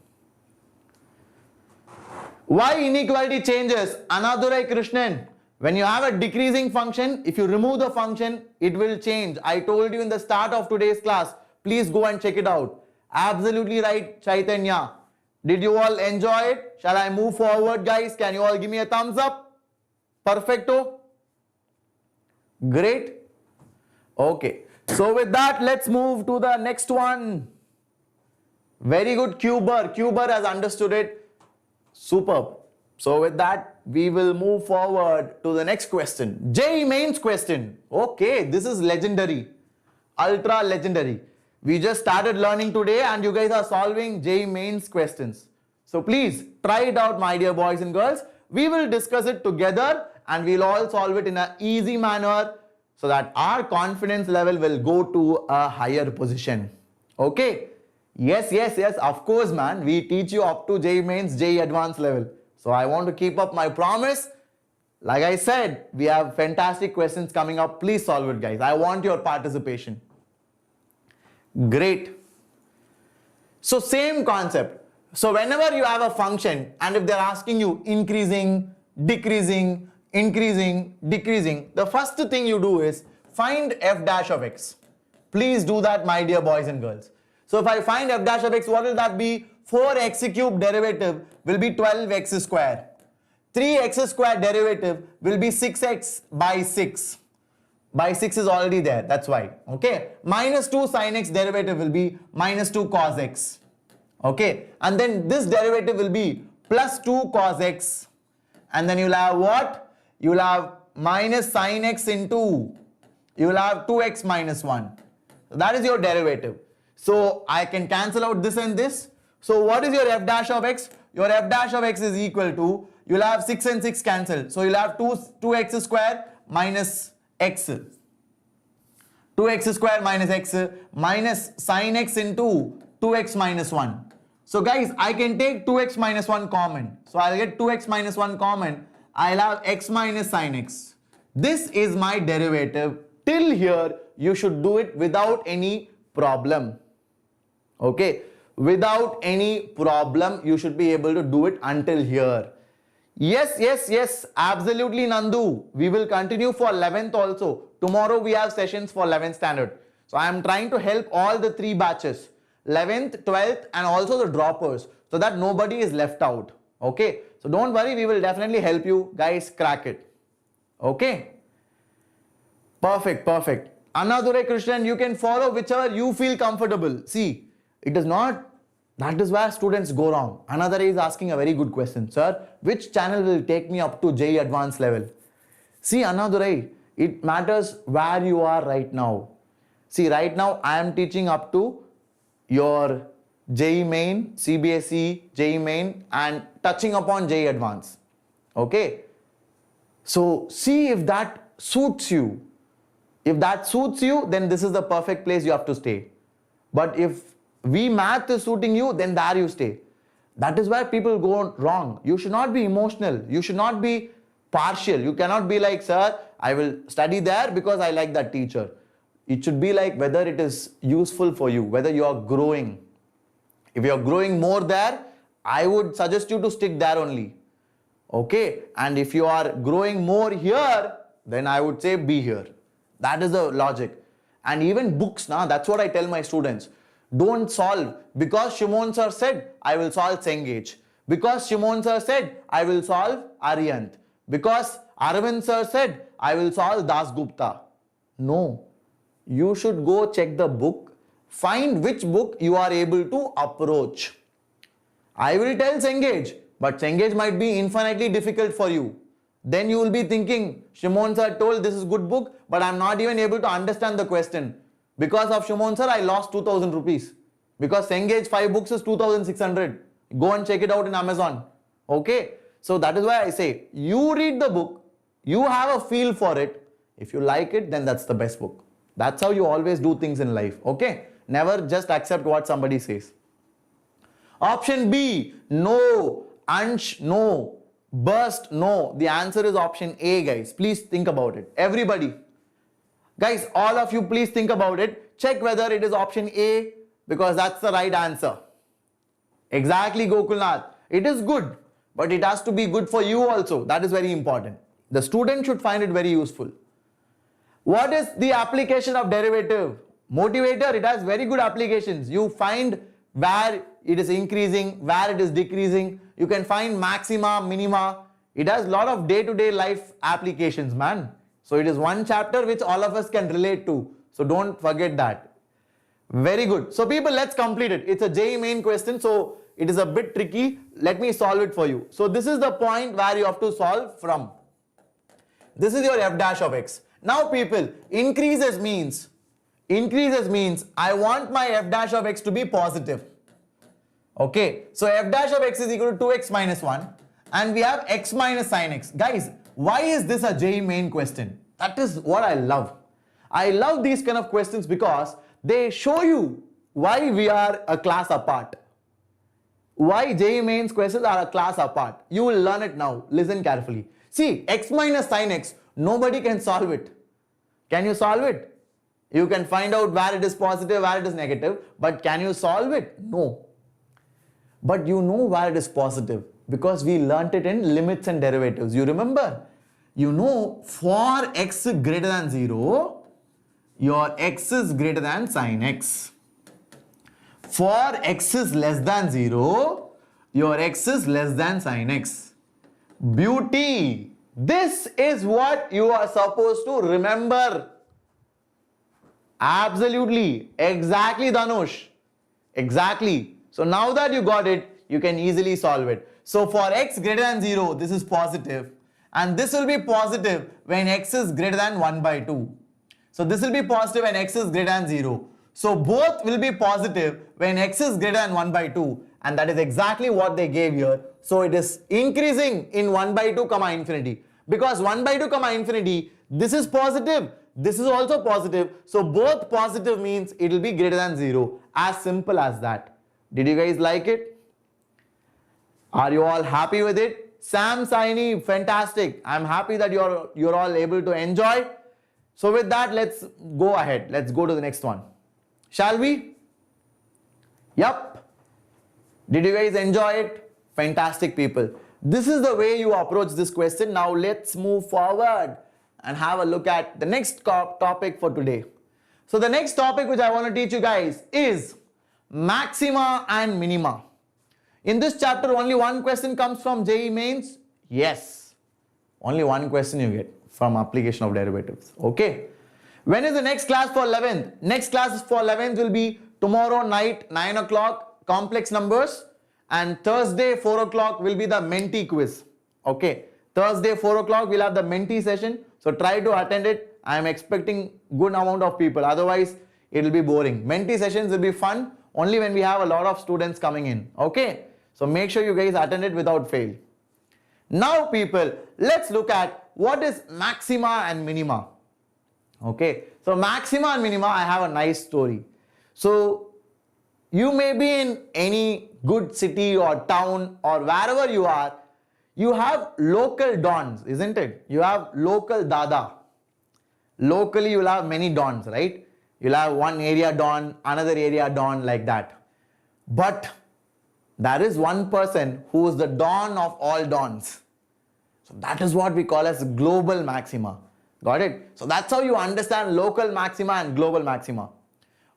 Why inequality changes? Anadurai Krishnan. When you have a decreasing function, if you remove the function, it will change. I told you in the start of today's class. Please go and check it out. Absolutely right, Chaitanya. Did you all enjoy it? Shall I move forward, guys? Can you all give me a thumbs up? Perfecto. Great. Okay. So with that, let's move to the next one. Very good, Cuber. Cuber has understood it. Superb. So with that, we will move forward to the next question. JEE mains question. Okay, this is legendary. Ultra legendary. We just started learning today and you guys are solving JEE mains questions. So please try it out, my dear boys and girls. We will discuss it together and we'll all solve it in an easy manner so that our confidence level will go to a higher position. Okay. Yes, of course, man. We teach you up to JEE mains, JEE advanced level. So I want to keep up my promise. Like I said, we have fantastic questions coming up. Please solve it, guys. I want your participation. Great. So same concept. So whenever you have a function and if they're asking you increasing, decreasing, increasing, decreasing, the first thing you do is find f dash of x. Please do that, my dear boys and girls. So if I find f dash of x, what will that be? 4x cube derivative will be 12x square. 3x square derivative will be 6x by 6. By 6 is already there, that's why. Okay, minus 2 sin x derivative will be minus 2 cos x. Okay, and then this derivative will be plus 2 cos x. And then you'll have what? You'll have minus sin x into, you will have 2x minus 1. So that is your derivative. So I can cancel out this and this. So what is your f dash of x? Your f dash of x is equal to, you'll have 6 and 6 cancelled. So you'll have 2x square minus x. 2x square minus x minus sin x into 2x minus 1. So guys, I can take 2x minus 1 common. So I'll get 2x minus 1 common. I'll have x minus sin x. This is my derivative. Till here, you should do it without any problem. Okay, without any problem, you should be able to do it until here. Yes, absolutely Nandu. We will continue for 11th also. Tomorrow we have sessions for 11th standard. So I am trying to help all the 3 batches, 11th, 12th and also the droppers, so that nobody is left out. Okay, so don't worry, we will definitely help you guys crack it. Okay, perfect. Annadure Krishnan, you can follow whichever you feel comfortable. See, it is not, that is where students go wrong. Another is asking a very good question. Sir, which channel will take me up to JEE advanced level? See, Annadurai, it matters where you are right now. See, right now I am teaching up to your JEE main, CBSE, JEE main and touching upon JEE advanced. Okay. So see if that suits you. If that suits you, then this is the perfect place you have to stay. But if math is suiting you, then there you stay. That is where people go wrong. You should not be emotional. You should not be partial. You cannot be like, sir, I will study there because I like that teacher. It should be like whether it is useful for you, whether you are growing. If you are growing more there, I would suggest you to stick there only. Okay. And if you are growing more here, then I would say be here. That is the logic. And even books, that's what I tell my students. Don't solve. Because Shimon sir said, I will solve Cengage. Because Shimon sir said, I will solve Aryant. Because Arvind sir said, I will solve Das Gupta. No. You should go check the book. Find which book you are able to approach. I will tell Cengage, but Cengage might be infinitely difficult for you. Then you will be thinking, Shimon sir told this is good book, but I am not even able to understand the question. Because of Shimon sir, I lost 2000 rupees. Because Cengage 5 books is 2600. Go and check it out in Amazon. Okay. So that is why I say, you read the book, you have a feel for it. If you like it, then that's the best book. That's how you always do things in life. Okay. Never just accept what somebody says. Option B, no. Ansh, no. Burst, no. The answer is option A, guys. Please think about it. Everybody. Guys, all of you, please think about it. Check whether it is option A, because that's the right answer. Exactly, Gokulnath. It is good, but it has to be good for you also. That is very important. The student should find it very useful. What is the application of derivative? Motivator, it has very good applications. You find where it is increasing, where it is decreasing. You can find maxima, minima. It has a lot of day-to-day life applications, man. So it is one chapter which all of us can relate to. So don't forget that. Very good. So people, let's complete it. It's a JEE main question, so it is a bit tricky. Let me solve it for you. So this is the point where you have to solve from. This is your f dash of x. Now people, increases means I want my f dash of x to be positive. Okay, so f dash of x is equal to 2x minus 1 and we have x minus sin x. Guys, why is this a JEE main question? That is what I love. I love these kind of questions because they show you why we are a class apart. Why JEE mains questions are a class apart. You will learn it now. Listen carefully. See, x minus sin x, nobody can solve it. Can you solve it? You can find out where it is positive, where it is negative, but can you solve it? No. But you know where it is positive because we learnt it in limits and derivatives. You remember? You know, for x greater than 0, your x is greater than sin x. For x is less than 0, your x is less than sin x. Beauty! This is what you are supposed to remember. Absolutely. Exactly, Dhanush. Exactly. So now that you got it, you can easily solve it. So for x greater than 0, this is positive. And this will be positive when x is greater than 1 by 2. So this will be positive when x is greater than 0. So both will be positive when x is greater than 1 by 2. And that is exactly what they gave here. So it is increasing in 1 by 2 comma infinity. Because 1 by 2 comma infinity, this is positive. This is also positive. So both positive means it will be greater than 0. As simple as that. Did you guys like it? Are you all happy with it? Sam Saini, fantastic. I'm happy that you're all able to enjoy. So with that, let's go ahead. Let's go to the next one. Shall we? Yep. Did you guys enjoy it? Fantastic, people. This is the way you approach this question. Now let's move forward and have a look at the next topic for today. So the next topic which I want to teach you guys is Maxima and Minima. In this chapter, only one question comes from JEE Mains. Yes, only one question you get from application of derivatives. Okay. When is the next class for 11th? Next class for 11th will be tomorrow night 9 o'clock, complex numbers, and Thursday 4 o'clock will be the Menti quiz. Okay. Thursday 4 o'clock we'll have the Menti session. So try to attend it. I am expecting good amount of people. Otherwise, it will be boring. Menti sessions will be fun only when we have a lot of students coming in. Okay. So make sure you guys attend it without fail. Now people, let's look at what is Maxima and Minima. Okay. So Maxima and Minima, I have a nice story. So you may be in any good city or town or wherever you are, you have local dons, isn't it? You have local dada. Locally, you'll have many dons, right? You'll have one area don, another area don, like that. But there is one person who is the don of all dons. So that is what we call as global maxima. Got it? So that's how you understand local maxima and global maxima.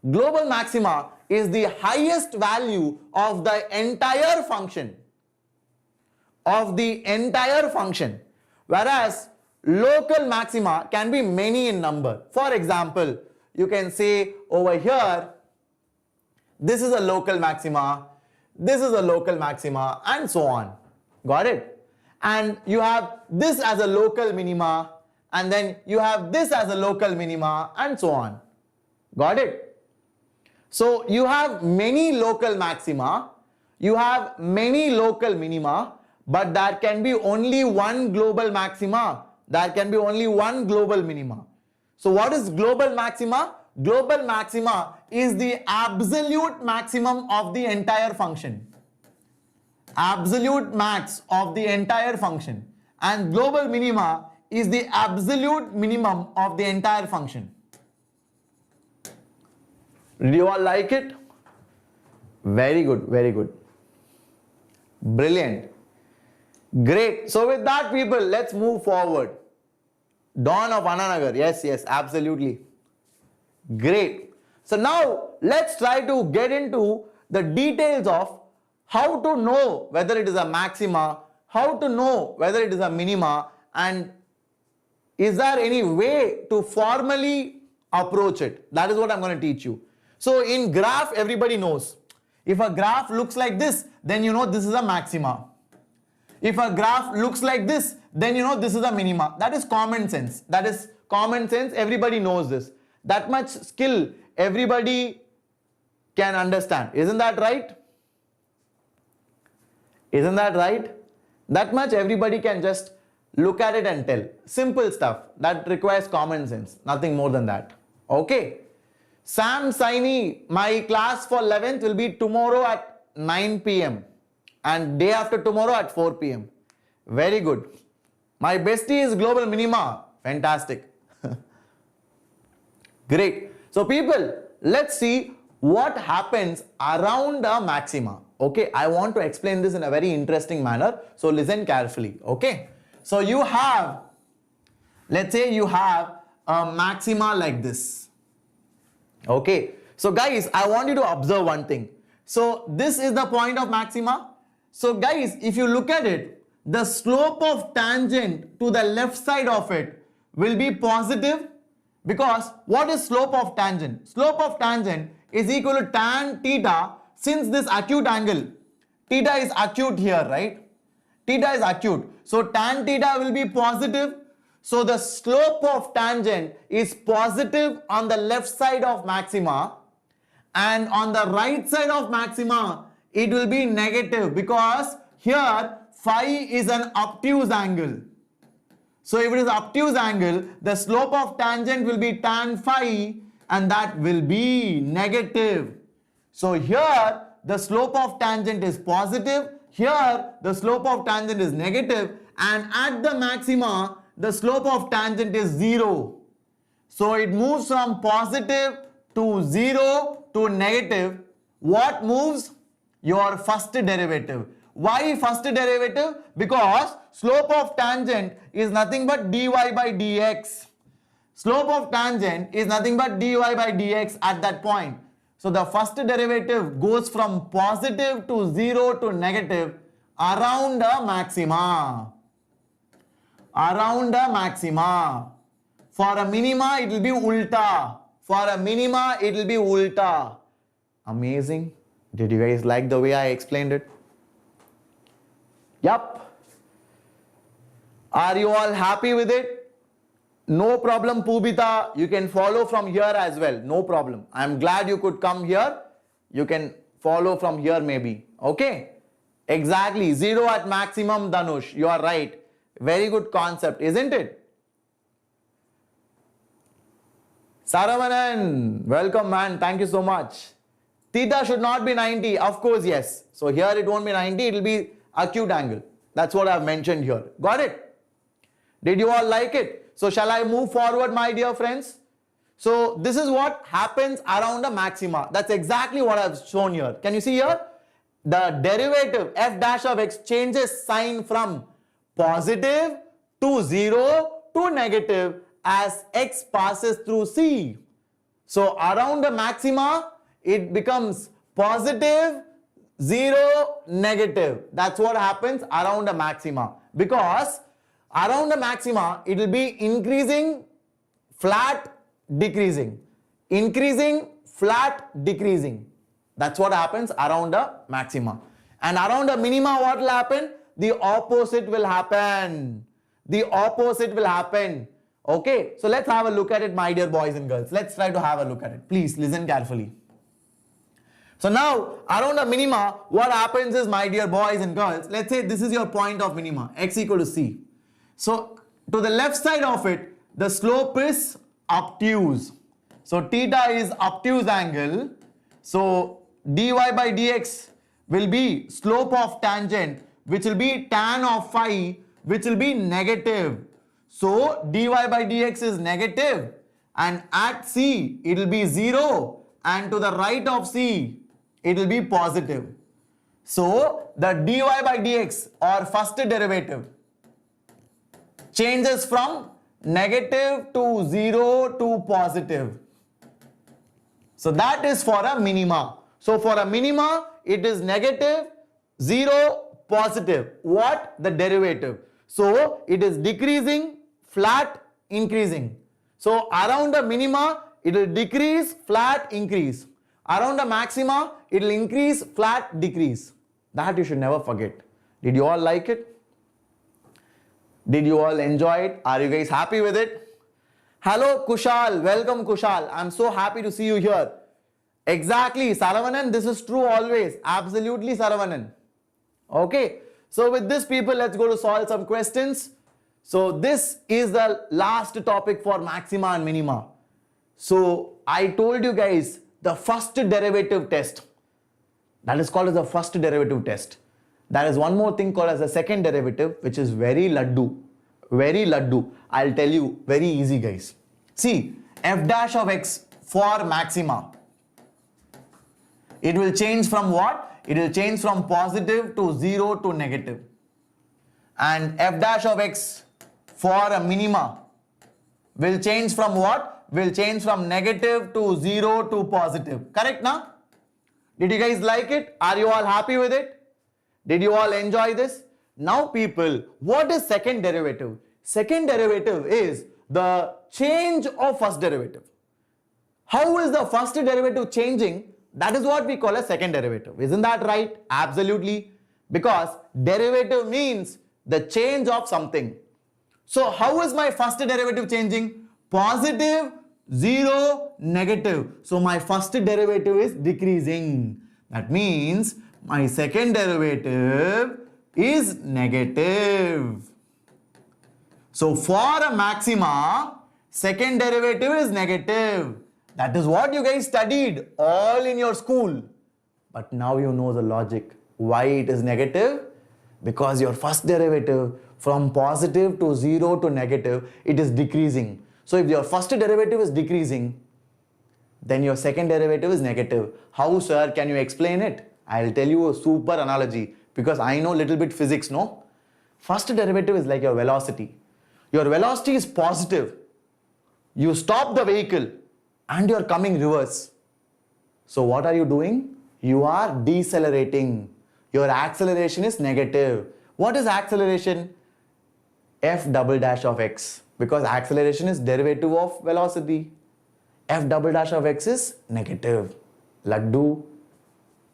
Global maxima is the highest value of the entire function. Whereas local maxima can be many in number. For example, you can say over here, this is a local maxima, this is a local maxima, and so on. Got it? And you have this as a local minima, and then you have this as a local minima, and so on. Got it? So you have many local maxima, you have many local minima, but there can be only one global maxima. There can be only one global minima. So what is global maxima? Global maxima is the absolute maximum of the entire function. Absolute max of the entire function. And global minima is the absolute minimum of the entire function. Did you all like it? Very good, very good. Brilliant. Great. So with that, people, let's move forward. Dawn of Ananagar. Yes, yes, absolutely. Great. So now let's try to get into the details of how to know whether it is a maxima, how to know whether it is a minima, and is there any way to formally approach it. That is what I'm going to teach you. So in graph, everybody knows. If a graph looks like this, then you know this is a maxima. If a graph looks like this, then you know this is a minima. That is common sense. That is common sense. Everybody knows this. That much skill everybody can understand. Isn't that right? Isn't that right? That much everybody can just look at it and tell. Simple stuff. That requires common sense. Nothing more than that. Okay. Sam Saini, my class for 11th will be tomorrow at 9 p.m. and day after tomorrow at 4 p.m. Very good. My bestie is global minima. Fantastic. Great. So people, let's see what happens around a maxima. Okay, I want to explain this in a very interesting manner. So listen carefully. Okay. So you have, let's say you have a maxima like this. Okay. So guys, I want you to observe one thing. So this is the point of maxima. So guys, if you look at it, the slope of tangent to the left side of it will be positive Because what is slope of tangent? Slope of tangent is equal to tan theta. Since this acute angle, theta is acute here, right? Theta is acute. So tan theta will be positive. So the slope of tangent is positive on the left side of maxima, and on the right side of maxima it will be negative, because here phi is an obtuse angle. So if it is obtuse angle, the slope of tangent will be tan phi, and that will be negative. So here the slope of tangent is positive, here the slope of tangent is negative, and at the maxima the slope of tangent is 0. So it moves from positive to 0 to negative. What moves? Your first derivative. Why first derivative? Because slope of tangent is nothing but dy by dx. Slope of tangent is nothing but dy by dx at that point. So the first derivative goes from positive to 0 to negative around a maxima. Around a maxima. For a minima it will be ulta. For a minima it will be ulta. Amazing. Did you guys like the way I explained it? Yup. Are you all happy with it? No problem, Pubita. You can follow from here as well. No problem. I am glad you could come here. You can follow from here maybe. Okay? Exactly. 0 at maximum, Dhanush. You are right. Very good concept, isn't it? Saravanan, welcome man. Thank you so much. Theta should not be 90. Of course, yes. So here it won't be 90. It will be acute angle. That's what I have mentioned here. Got it? Did you all like it? So shall I move forward, my dear friends? So this is what happens around a maxima. That's exactly what I have shown here. Can you see here? The derivative f dash of x changes sign from positive to 0 to negative as x passes through C. So around the maxima, it becomes positive, 0, negative. That's what happens around the maxima. Because around the maxima, it will be increasing, flat, decreasing. Increasing, flat, decreasing. That's what happens around the maxima. And around the minima, what will happen? The opposite will happen. The opposite will happen. Okay, so let's have a look at it, my dear boys and girls. Let's try to have a look at it. Please listen carefully. So now, around a minima, what happens is, my dear boys and girls, let's say this is your point of minima, x equal to c. So to the left side of it, the slope is obtuse. So theta is obtuse angle. So dy by dx will be slope of tangent, which will be tan of phi, which will be negative. So dy by dx is negative, and at c it will be 0, and to the right of c it will be positive. So the dy by dx, or first derivative, changes from negative to 0 to positive. So that is for a minima. So for a minima, it is negative, 0, positive. What? The derivative. So it is decreasing, flat, increasing. So around the minima, it will decrease, flat, increase. Around the maxima, it will increase, flat, decrease. That you should never forget. Did you all like it? Did you all enjoy it? Are you guys happy with it? Hello Kushal, welcome Kushal. I'm so happy to see you here. Exactly, Saravanan, this is true always. Absolutely, Saravanan. Okay, so with this, people, let's go to solve some questions. So this is the last topic for maxima and minima. So I told you guys the first derivative test. That is called as the first derivative test. There is one more thing called as a second derivative, which is very laddu. Very laddu. I'll tell you, very easy, guys. See, f dash of x for maxima. It will change from what? It will change from positive to 0 to negative. And f dash of x for a minima will change from what? Will change from negative to 0 to positive. Correct now? Did you guys like it? Are you all happy with it? Did you all enjoy this? Now people, what is second derivative? Second derivative is the change of first derivative. How is the first derivative changing? That is what we call a second derivative. Isn't that right? Absolutely. Because derivative means the change of something. So how is my first derivative changing? Positive, 0, negative. So my first derivative is decreasing. That means my second derivative is negative. So for a maxima, second derivative is negative. That is what you guys studied all in your school. But now you know the logic. Why it is negative? Because your first derivative from positive to 0 to negative, it is decreasing. So if your first derivative is decreasing, then your second derivative is negative. How, sir, can you explain it? I'll tell you a super analogy because I know little bit physics, no? First derivative is like your velocity. Your velocity is positive. You stop the vehicle and you're coming reverse. So what are you doing? You are decelerating. Your acceleration is negative. What is acceleration? F double dash of x. Because acceleration is derivative of velocity. F double dash of x is negative. Laddu.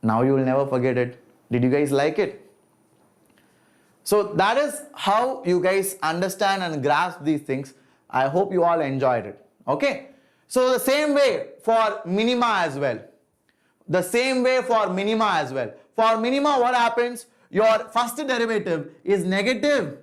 Now you will never forget it. Did you guys like it? So that is how you guys understand and grasp these things. I hope you all enjoyed it. Okay. So the same way for minima as well. The same way for minima as well. For minima, what happens? Your first derivative is negative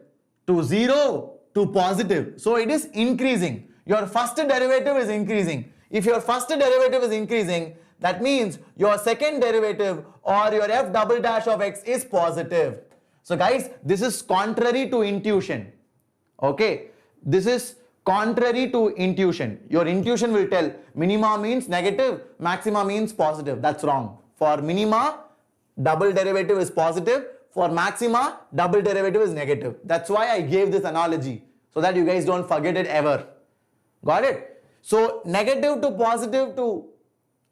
to 0 to positive. So it is increasing. Your first derivative is increasing. If your first derivative is increasing, that means your second derivative or your f double dash of x is positive. So guys, this is contrary to intuition. Okay. This is contrary to intuition. Your intuition will tell minima means negative, maxima means positive. That's wrong. For minima, double derivative is positive. For maxima, double derivative is negative. That's why I gave this analogy, so that you guys don't forget it ever. Got it? So negative to positive to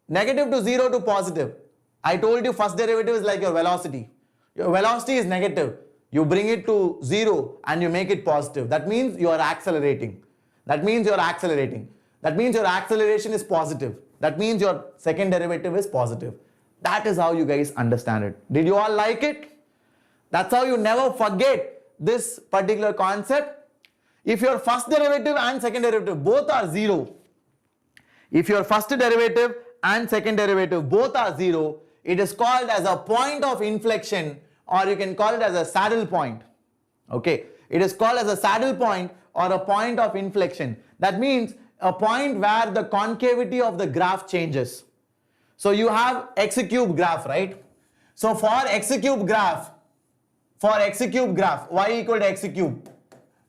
negative to 0 to positive. I told you first derivative is like your velocity. Your velocity is negative. You bring it to 0 and you make it positive. That means you are accelerating. That means you are accelerating. That means your acceleration is positive. That means your second derivative is positive. That is how you guys understand it. Did you all like it? That's how you never forget this particular concept. If your first derivative and second derivative both are 0, if your first derivative and second derivative both are 0, it is called as a point of inflection, or you can call it as a saddle point. Okay, it is called as a saddle point or a point of inflection. That means a point where the concavity of the graph changes. So you have x cube graph, right? So for x cube graph, y equal to x cube.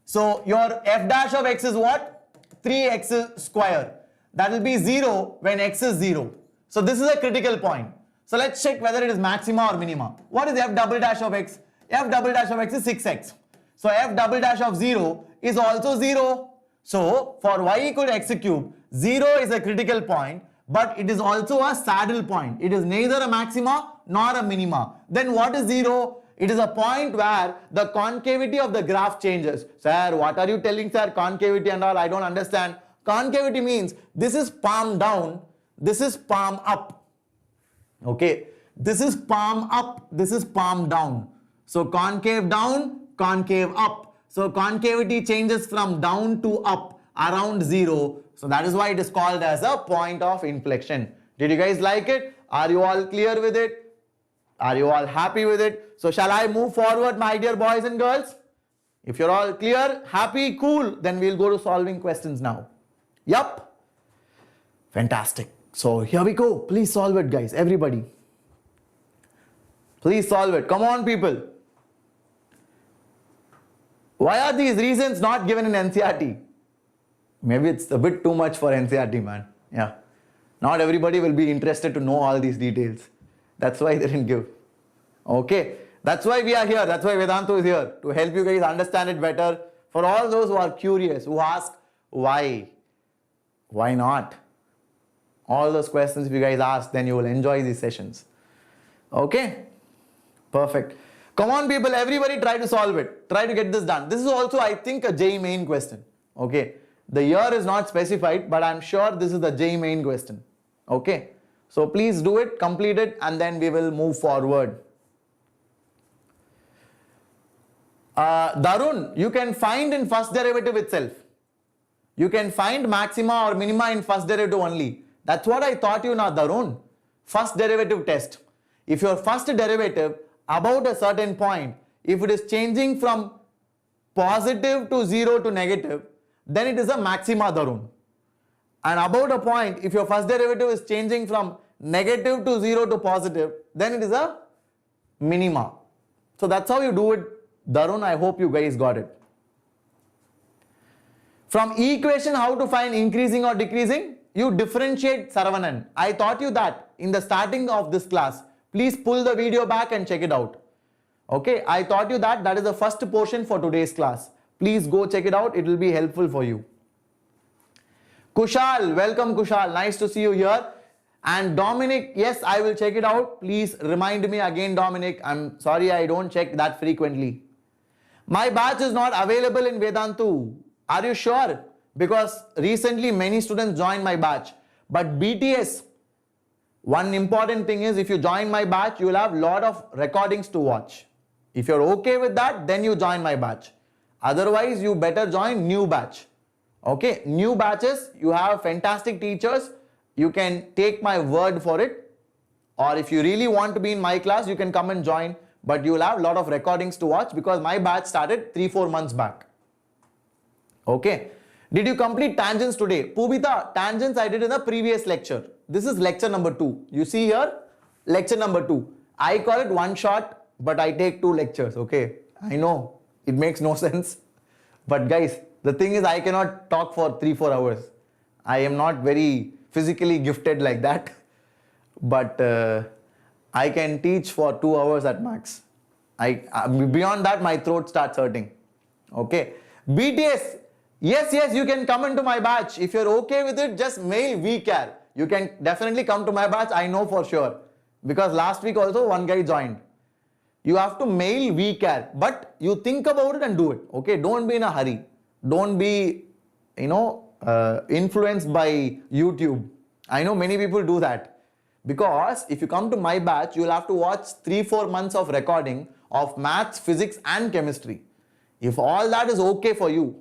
So your f dash of x is what? 3x square. That will be 0 when x is 0. So this is a critical point. So let's check whether it is maxima or minima. What is f double dash of x? F double dash of x is 6x. So f double dash of 0 is also 0. So for y equal to x cube, 0 is a critical point, but it is also a saddle point. It is neither a maxima nor a minima. Then what is 0? It is a point where the concavity of the graph changes. Sir, what are you telling, sir? Concavity and all, I don't understand. Concavity means this is palm down, this is palm up. Okay, this is palm up, this is palm down. So concave down, concave up. So concavity changes from down to up around 0. So that is why it is called as a point of inflection. Did you guys like it? Are you all clear with it? Are you all happy with it? So shall I move forward, my dear boys and girls? If you're all clear, happy, cool, then we'll go to solving questions now. Yup. Fantastic. So here we go. Please solve it, guys. Everybody. Please solve it. Come on, people. Why are these reasons not given in NCERT? Maybe it's a bit too much for NCERT, man. Yeah. Not everybody will be interested to know all these details. That's why they didn't give. Okay. That's why we are here. That's why Vedantu is here. To help you guys understand it better. For all those who are curious, who ask why. Why not? All those questions if you guys ask, then you will enjoy these sessions. Okay? Perfect. Come on, people. Everybody try to solve it. Try to get this done. This is also, I think, a JEE main question. Okay? The year is not specified, but I'm sure this is the JEE main question. Okay. So please do it, complete it, and then we will move forward. Darun, you can find in first derivative itself. You can find maxima or minima in first derivative only. That's what I taught you now, Darun. First derivative test. If your first derivative about a certain point, if it is changing from positive to 0 to negative, then it is a maxima, Darun. And about a point, if your first derivative is changing from negative to 0 to positive, then it is a minima. So that's how you do it, Darun. I hope you guys got it. From equation, how to find increasing or decreasing? You differentiate, Saravanan. I taught you that in the starting of this class. Please pull the video back and check it out. Okay, I taught you that. That is the first portion for today's class. Please go check it out. It will be helpful for you. Kushal, welcome Kushal. Nice to see you here. And Dominic, yes, I will check it out. Please remind me again, Dominic. I'm sorry I don't check that frequently. My batch is not available in Vedantu. Are you sure? Because recently many students joined my batch. But BTS, one important thing is if you join my batch, you will have a lot of recordings to watch. If you're okay with that, then you join my batch. Otherwise, you better join new batch. Okay, new batches, you have fantastic teachers. You can take my word for it. Or if you really want to be in my class, you can come and join. But you will have a lot of recordings to watch because my batch started 3-4 months back. Okay. Did you complete tangents today? Pubita, tangents I did in the previous lecture. This is lecture number 2. You see here, lecture number 2. I call it one shot, but I take 2 lectures. Okay. I know it makes no sense. But guys, the thing is I cannot talk for 3-4 hours. I am not very physically gifted like that. But I can teach for 2 hours at max. Beyond that, my throat starts hurting. Okay. BTS, yes, you can come into my batch. If you're okay with it, just mail VCAR. You can definitely come to my batch, I know for sure. Because last week also one guy joined. You have to mail VCAR, but you think about it and do it. Okay, don't be in a hurry. Don't be, influenced by YouTube. I know many people do that. Because if you come to my batch, you'll have to watch 3-4 months of recording of maths, physics and chemistry. If all that is okay for you,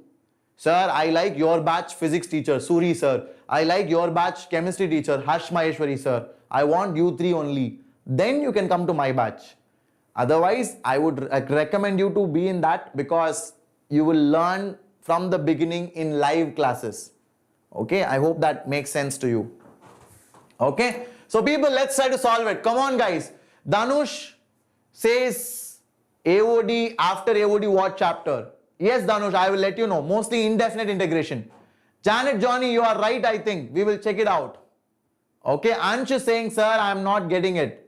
sir, I like your batch physics teacher, Suri sir. I like your batch chemistry teacher, Harsh Maheshwari sir. I want you 3 only. Then you can come to my batch. Otherwise, I would recommend you to be in that because you will learn from the beginning in live classes. Okay, I hope that makes sense to you. Okay, so people, let's try to solve it. Come on guys. Danush says AOD, after AOD what chapter? Yes, Danush, I will let you know. Mostly indefinite integration. Janet Johnny, you are right, I think. We will check it out. Okay, Ansh is saying, sir, I am not getting it.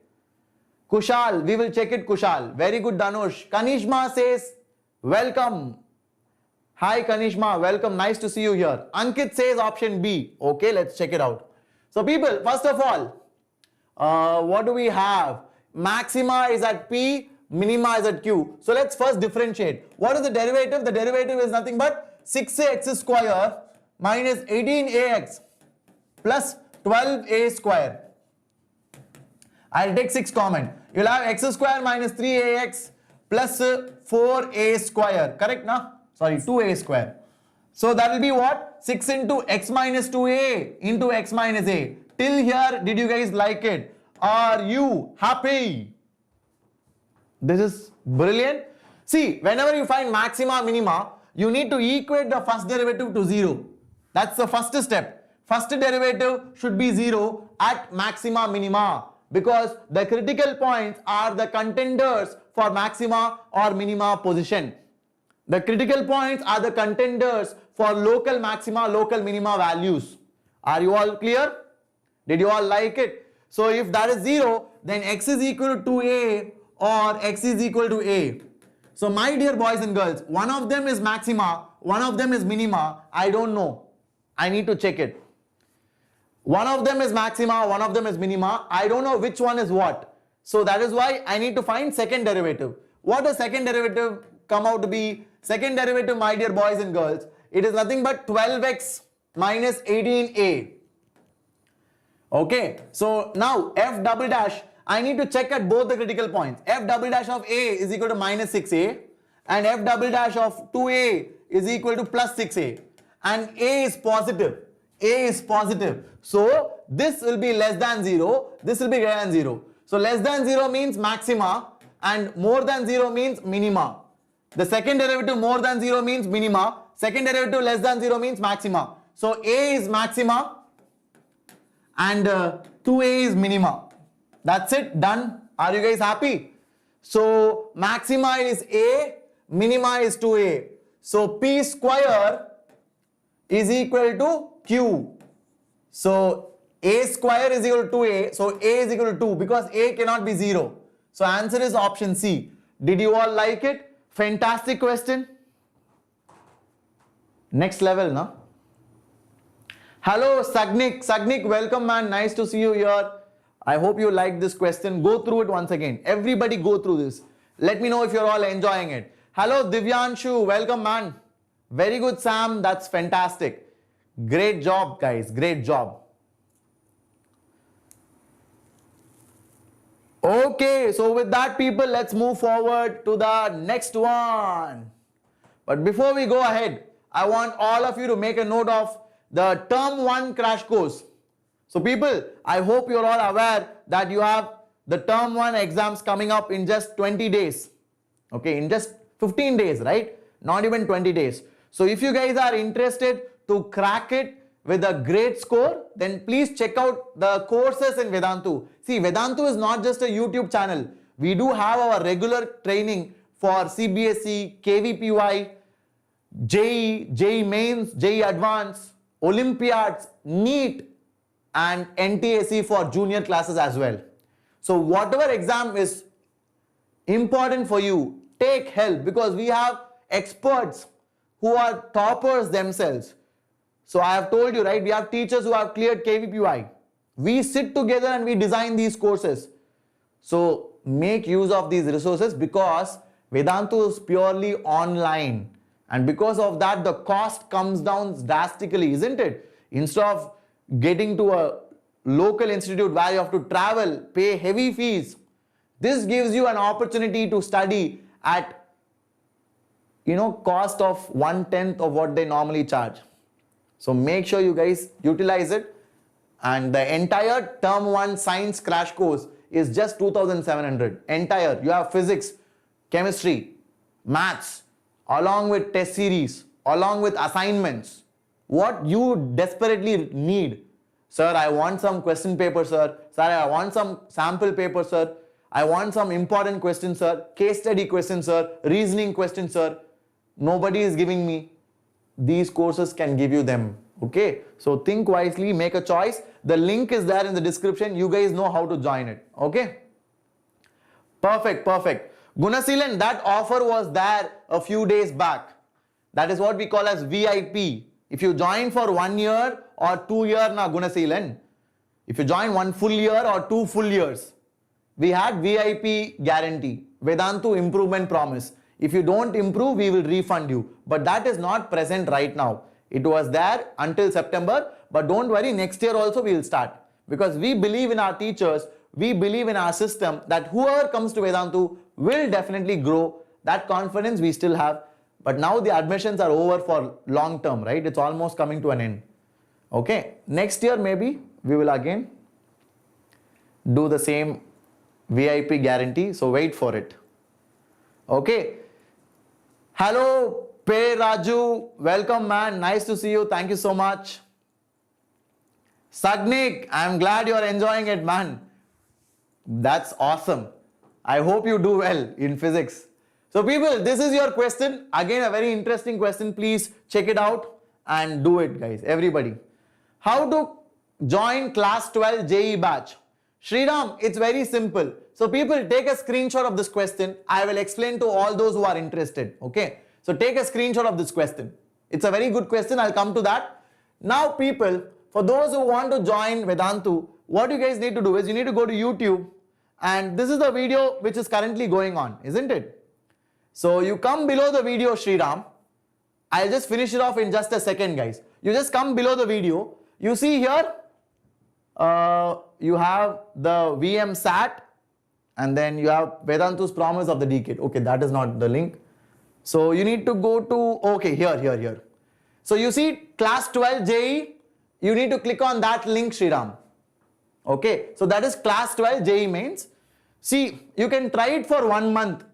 Kushal, we will check it, Kushal. Very good, Danush. Kanishma says, welcome. Hi, Kanishma, welcome. Nice to see you here. Ankit says option B. Okay, let's check it out. So people, first of all, what do we have? Maxima is at P, minima is at Q. So let's first differentiate. What is the derivative? The derivative is nothing but 6ax square minus 18ax plus 12a square. I'll take 6 common. You'll have x square minus 3ax plus 4a square. Correct, na? Sorry, 2a square. So that will be what? 6 into x minus 2a into x minus a. Till here, did you guys like it? Are you happy? This is brilliant. See, whenever you find maxima, minima, you need to equate the first derivative to 0. That's the first step. First derivative should be 0 at maxima, minima. Because the critical points are the contenders for maxima or minima position. The critical points are the contenders for local maxima, local minima values. Are you all clear? Did you all like it? So if that is 0, then x is equal to a or x is equal to a. So my dear boys and girls, one of them is maxima, one of them is minima. I don't know. I need to check it. One of them is maxima, one of them is minima. I don't know which one is what. So that is why I need to find second derivative. What does second derivative come out to be? Second derivative, my dear boys and girls, It is nothing but 12x minus 18a. Okay, so now f double dash, I need to check at both the critical points. F double dash of a is equal to minus 6a and f double dash of 2a is equal to plus 6a, and a is positive. A is positive. So this will be less than 0, this will be greater than 0. So less than 0 means maxima and more than 0 means minima. The second derivative more than 0 means minima, second derivative less than 0 means maxima. So a is maxima and 2a is minima. That's it, done. Are you guys happy? So maxima is a, minima is 2a. So p square is equal to q. So a square is equal to 2a. So a is equal to 2 because a cannot be 0. So answer is option C. Did you all like it? Fantastic question. Next level, no? Hello Sagnik. Sagnik, welcome man. Nice to see you here. I hope you like this question. Go through it once again. Everybody go through this. Let me know if you're all enjoying it. Hello Divyanshu. Welcome man. Very good Sam. That's fantastic. Great job guys. Great job. Okay. So with that people, let's move forward to the next one. But before we go ahead, I want all of you to make a note of the term 1 crash course. So people, I hope you're all aware that you have the term 1 exams coming up in just 20 days. Okay, in just 15 days, right? Not even 20 days. So if you guys are interested to crack it with a great score, then please check out the courses in Vedantu. See, Vedantu is not just a YouTube channel. We do have our regular training for CBSE, KVPY, JEE, JEE Mains, JEE Advanced, Olympiads, NEET and NTSE for junior classes as well. So whatever exam is important for you, take help because we have experts who are toppers themselves. So I have told you, right, we have teachers who have cleared KVPY. We sit together and we design these courses. So make use of these resources because Vedantu is purely online. And because of that, the cost comes down drastically, isn't it? Instead of getting to a local institute where you have to travel, pay heavy fees, this gives you an opportunity to study at, cost of 1/10 of what they normally charge. So make sure you guys utilize it. And the entire term 1 science crash course is just 2,700. Entire. You have physics, chemistry, maths, along with test series, along with assignments. What you desperately need. Sir, I want some question paper, sir. Sir, I want some sample paper, sir. I want some important questions, sir. Case study questions, sir. Reasoning questions, sir. Nobody is giving me. These courses can give you them. Okay. So think wisely, make a choice. The link is there in the description. You guys know how to join it. Okay. Perfect, perfect. Gunasilan, that offer was there a few days back. That is what we call as VIP. If you join for 1 year or 2 years, na Gunasilan. If you join 1 full year or 2 full years, we had VIP guarantee, Vedantu improvement promise. If you don't improve, we will refund you. But that is not present right now. It was there until September. But don't worry, next year also we will start. Because we believe in our teachers, we believe in our system that whoever comes to Vedantu will definitely grow. That confidence we still have. But now the admissions are over for long term, right? It's almost coming to an end. Okay. Next year maybe we will again do the same VIP guarantee. So wait for it. Okay. Hello, Pe Raju. Welcome man. Nice to see you. Thank you so much. Sagnik, I'm glad you're enjoying it, man. That's awesome. I hope you do well in physics. So people, this is your question. Again, a very interesting question. Please check it out and do it, guys. Everybody. How to join class 12 JEE batch? Sriram, it's very simple. So people, take a screenshot of this question. I will explain to all those who are interested. Okay. So take a screenshot of this question. It's a very good question. I'll come to that. Now people, for those who want to join Vedantu, what you guys need to do is you need to go to YouTube. And this is the video which is currently going on, isn't it? So you come below the video, Sriram, I'll just finish it off in just a second, guys. You just come below the video. You see here, you have the VM SAT, and then you have Vedantu's promise of the decade. Okay, that is not the link. So you need to go to, okay, here. So you see class 12 JEE, you need to click on that link, Sriram. Okay, so that is class 12 JEE mains. See, you can try it for 1 month.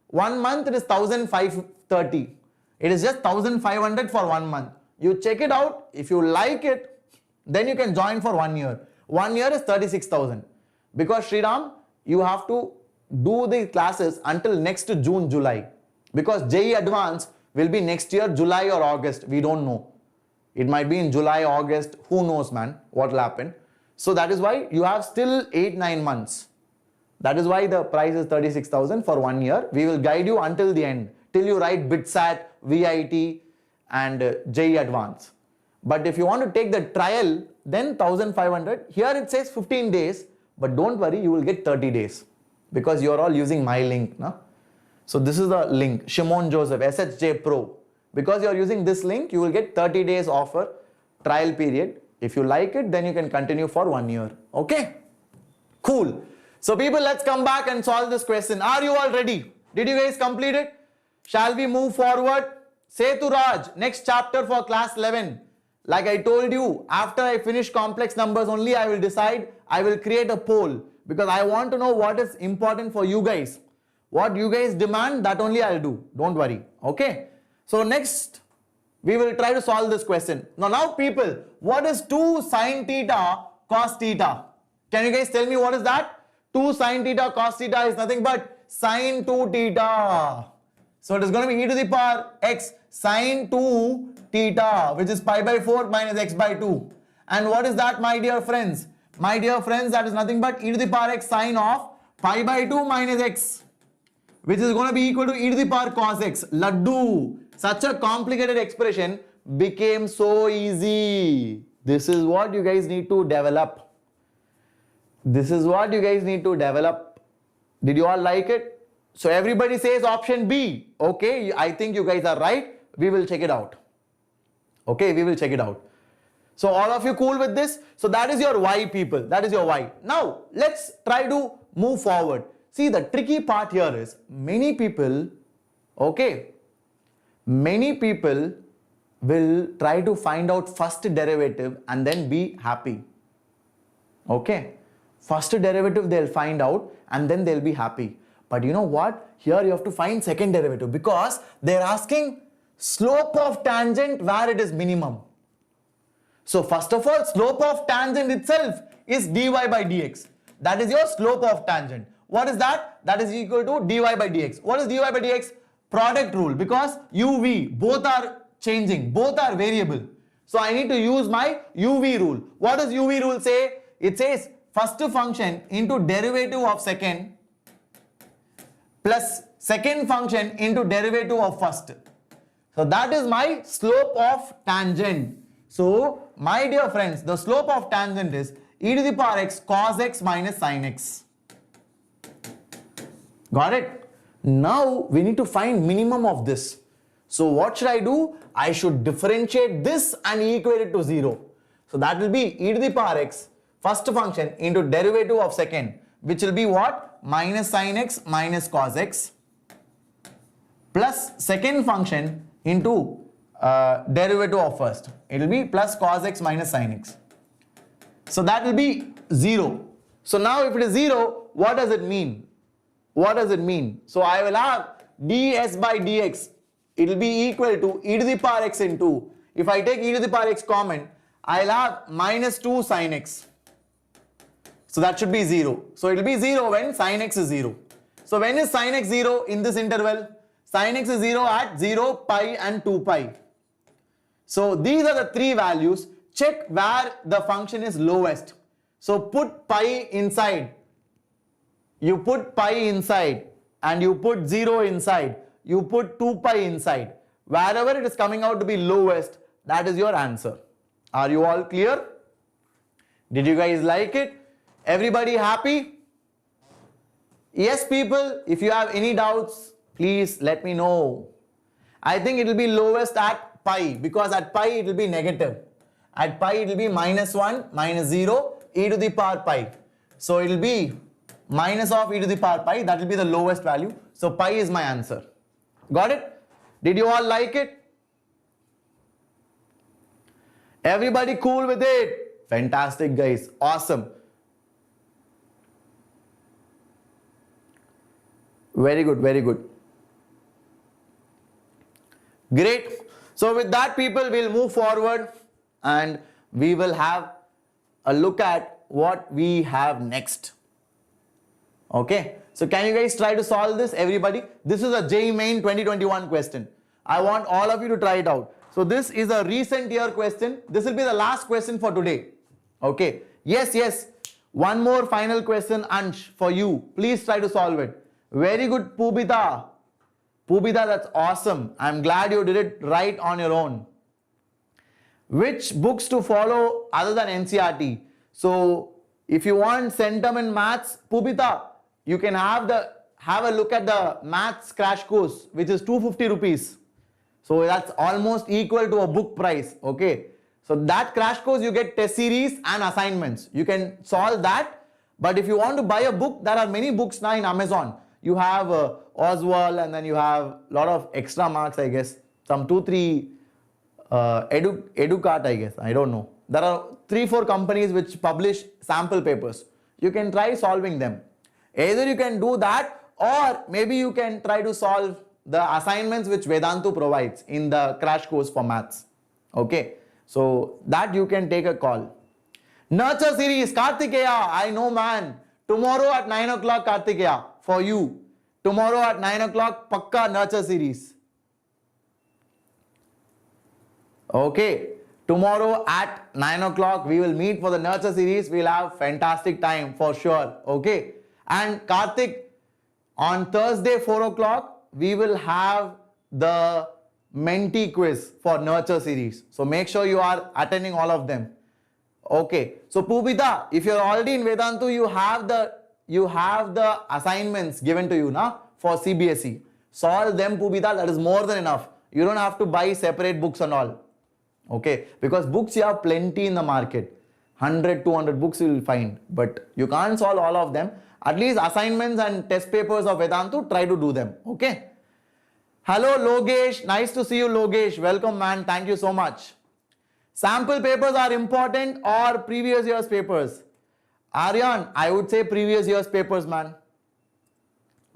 1 month it is 1530. It is just 1500 for 1 month. You check it out. If you like it, then you can join for 1 year. 1 year is 36,000. Because Sriram, you have to do the classes until next June, July. Because JEE Advanced will be next year, July or August. We don't know. It might be in July, August. Who knows, man, what will happen. So that is why you have still 8-9 months. That is why the price is 36,000 for 1 year. We will guide you until the end, till you write BITSAT, VIT and JEE Advanced. But if you want to take the trial, then 1500. Here it says 15 days, but don't worry, you will get 30 days because you are all using my link. No? So this is the link, Shimon Joseph, SHJ Pro. Because you are using this link, you will get 30 days offer, trial period. If you like it, then you can continue for 1 year. Okay? Cool. So people, let's come back and solve this question. Are you all ready? Did you guys complete it? Shall we move forward? Setu Raj, next chapter for class 11. Like I told you, after I finish complex numbers only, I will decide, I will create a poll. Because I want to know what is important for you guys. What you guys demand, that only I'll do. Don't worry. Okay? So next, we will try to solve this question. Now people, what is 2 sin theta cos theta? Can you guys tell me what is that? 2 sin theta cos theta is nothing but sin 2 theta. So it is going to be e to the power x sin 2 theta, which is pi by 4 minus x by 2. And what is that, my dear friends? My dear friends, that is nothing but e to the power x sin of pi by 2 minus x, which is going to be equal to e to the power cos x. Laddu. Such a complicated expression became so easy. This is what you guys need to develop. This is what you guys need to develop. Did you all like it? So everybody says option B. Okay, I think you guys are right. We will check it out. Okay, we will check it out. So all of you cool with this? So that is your why, people. That is your why. Now let's try to move forward. See, the tricky part here is many people, okay, many people will try to find out first derivative and then be happy. Okay. First derivative they'll find out and then they'll be happy. But you know what? Here you have to find second derivative because they're asking slope of tangent where it is minimum. So first of all, slope of tangent itself is dy by dx. That is your slope of tangent. What is that? That is equal to dy by dx. What is dy by dx? Product rule, because uv, both are changing, both are variable. So I need to use my uv rule. What does uv rule say? It says first function into derivative of second plus second function into derivative of first. So that is my slope of tangent. So my dear friends, the slope of tangent is e to the power x cos x minus sin x. Got it? Now we need to find minimum of this. So what should I do? I should differentiate this and equate it to 0. So that will be e to the power x first function into derivative of second, which will be what? Minus sin x minus cos x plus second function into derivative of first. It will be plus cos x minus sin x. So that will be 0. So now if it is 0, what does it mean? What does it mean? So I will have ds by dx. It will be equal to e to the power x into, if I take e to the power x common, I will have minus 2 sin x. So that should be 0. So it will be 0 when sin x is 0. So when is sin x 0 in this interval? Sin x is 0 at 0, pi and 2 pi. So these are the three values. Check where the function is lowest. So put pi inside. You put pi inside and you put 0 inside. You put 2 pi inside. Wherever it is coming out to be lowest, that is your answer. Are you all clear? Did you guys like it? Everybody happy? Yes, people, if you have any doubts, please let me know. I think it will be lowest at pi, because at pi it will be negative. At pi it will be -1, -0, e to the power pi. So it will be minus of e to the power pi. That will be the lowest value. So pi is my answer. Got it? Did you all like it? Everybody cool with it? Fantastic, guys. Awesome. Very good, very good. Great. So with that, people, we'll move forward and we will have a look at what we have next. Okay. So can you guys try to solve this, everybody? This is a JEE Main 2021 question. I want all of you to try it out. So this is a recent year question. This will be the last question for today. Okay. Yes, yes. One more final question, Ansh, for you. Please try to solve it. Very good, Pubita. Pubita, that's awesome. I'm glad you did it right on your own. Which books to follow other than NCERT? So if you want centum in maths, Pubita, you can have a look at the maths crash course, which is 250 rupees. So that's almost equal to a book price. Okay. So that crash course, you get test series and assignments. You can solve that. But if you want to buy a book, there are many books now in Amazon. You have Oswald, and then you have a lot of extra marks, I guess. Some 2-3 Educart, I guess. I don't know. There are 3-4 companies which publish sample papers. You can try solving them. Either you can do that, or maybe you can try to solve the assignments which Vedantu provides in the crash course for maths. Okay. So that you can take a call. Nurture series, Kartikeya. I know, man. Tomorrow at 9 o'clock, Kartikeya. For you. Tomorrow at 9 o'clock, Pakka Nurture series. Okay. Tomorrow at 9 o'clock, we will meet for the Nurture series. We'll have fantastic time for sure. Okay. And Karthik, on Thursday, 4 o'clock, we will have the mentee quiz for Nurture series. So make sure you are attending all of them. Okay. So Pubita, if you're already in Vedantu, you have the assignments given to you now for CBSE. Solve them, Pubita. That is more than enough. You don't have to buy separate books and all. Okay. Because books you have plenty in the market. 100, 200 books you will find. But you can't solve all of them. At least assignments and test papers of Vedantu, try to do them. Okay. Hello, Logesh. Nice to see you, Logesh. Welcome, man. Thank you so much. Sample papers are important or previous year's papers? Aryan, I would say previous year's papers, man.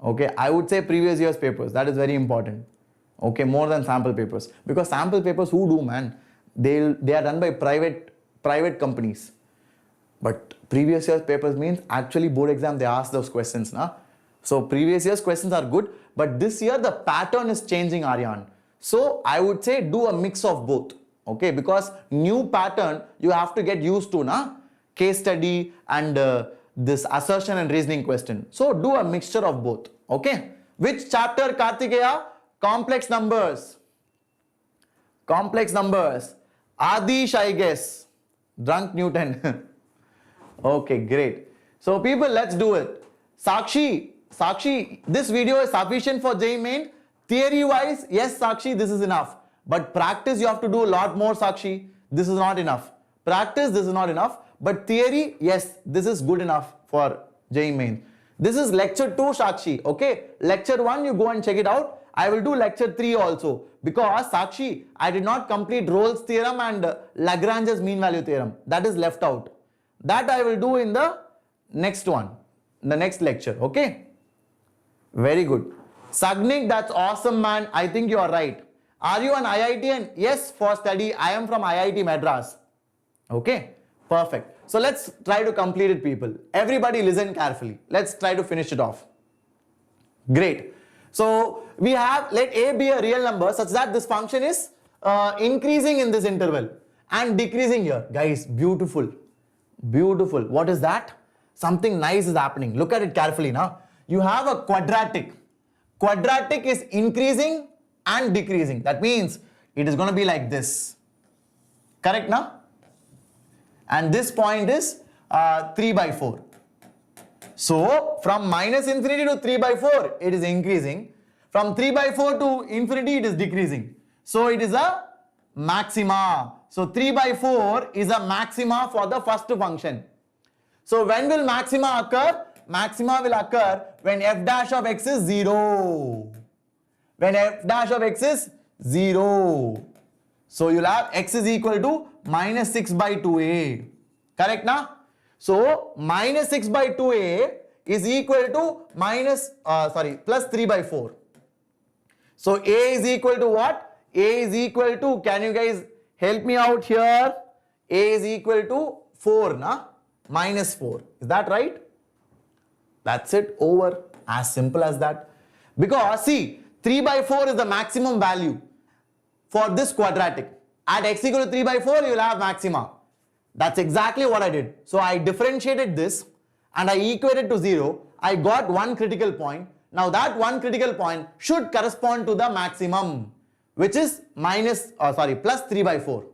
Okay, I would say previous year's papers. That is very important. Okay, more than sample papers. Because sample papers, who do, man? They are done by private companies. But previous year's papers means actually board exam, they ask those questions. Nah? So previous year's questions are good. But this year, the pattern is changing, Aryan. So I would say do a mix of both. Okay, because new pattern, you have to get used to, nah? Case study and this assertion and reasoning question. So do a mixture of both. Okay. Which chapter, Kartikeya? Complex numbers. Complex numbers. Adish, I guess. Drunk Newton. Okay, great. So people, let's do it. Sakshi, this video is sufficient for JEE Main. Theory wise, yes, Sakshi, this is enough. But practice, you have to do a lot more, Sakshi. This is not enough. Practice, this is not enough. But theory, yes, this is good enough for JEE Main. This is lecture 2, Sakshi. Okay. Lecture 1, you go and check it out. I will do lecture 3 also. Because, Sakshi, I did not complete Rolle's theorem and Lagrange's mean value theorem. That is left out. That I will do in the next one. In the next lecture. Okay. Very good. Sagnik, that's awesome, man. I think you are right. Are you an IITian? Yes, for study. I am from IIT Madras. Okay. Perfect. So let's try to complete it, people. Everybody listen carefully. Let's try to finish it off. Great. So we have, let A be a real number such that this function is increasing in this interval and decreasing here. Guys, beautiful. Beautiful. What is that? Something nice is happening. Look at it carefully now. You have a quadratic. Quadratic is increasing and decreasing. That means it is going to be like this. Correct now? And this point is 3 by 4. So from minus infinity to 3 by 4, it is increasing. From 3 by 4 to infinity, it is decreasing. So it is a maxima. So 3 by 4 is a maxima for the first function. So when will maxima occur? Maxima will occur when f dash of x is 0. When f dash of x is 0. So you'll have x is equal to minus 6 by 2a. Correct now? So minus 6 by 2a is equal to plus 3 by 4. So a is equal to what? A is equal to, can you guys help me out here? A is equal to 4, na? Minus 4. Is that right? That's it, over. As simple as that. Because see, 3 by 4 is the maximum value for this quadratic. At x equal to 3 by 4, you will have maxima. That's exactly what I did. So I differentiated this and I equated to 0. I got one critical point. Now that one critical point should correspond to the maximum, which is plus 3 by 4.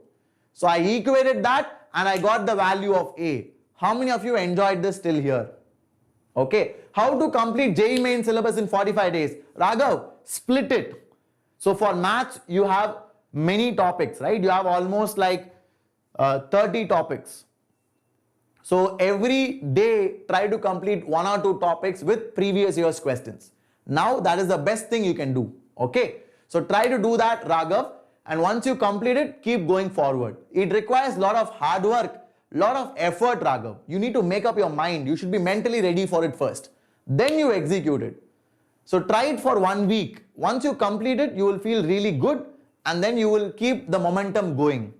So I equated that and I got the value of a. How many of you enjoyed this till here? Okay. How to complete JEE main syllabus in 45 days? Raghav, split it. So for maths, you have many topics, right? You have almost like 30 topics. So every day, try to complete 1 or 2 topics with previous year's questions. Now that is the best thing you can do. Okay. So try to do that, Raghav. And once you complete it, keep going forward. It requires a lot of hard work, lot of effort, Raghav. You need to make up your mind. You should be mentally ready for it first. Then you execute it. So try it for 1 week. Once you complete it, you will feel really good and then you will keep the momentum going.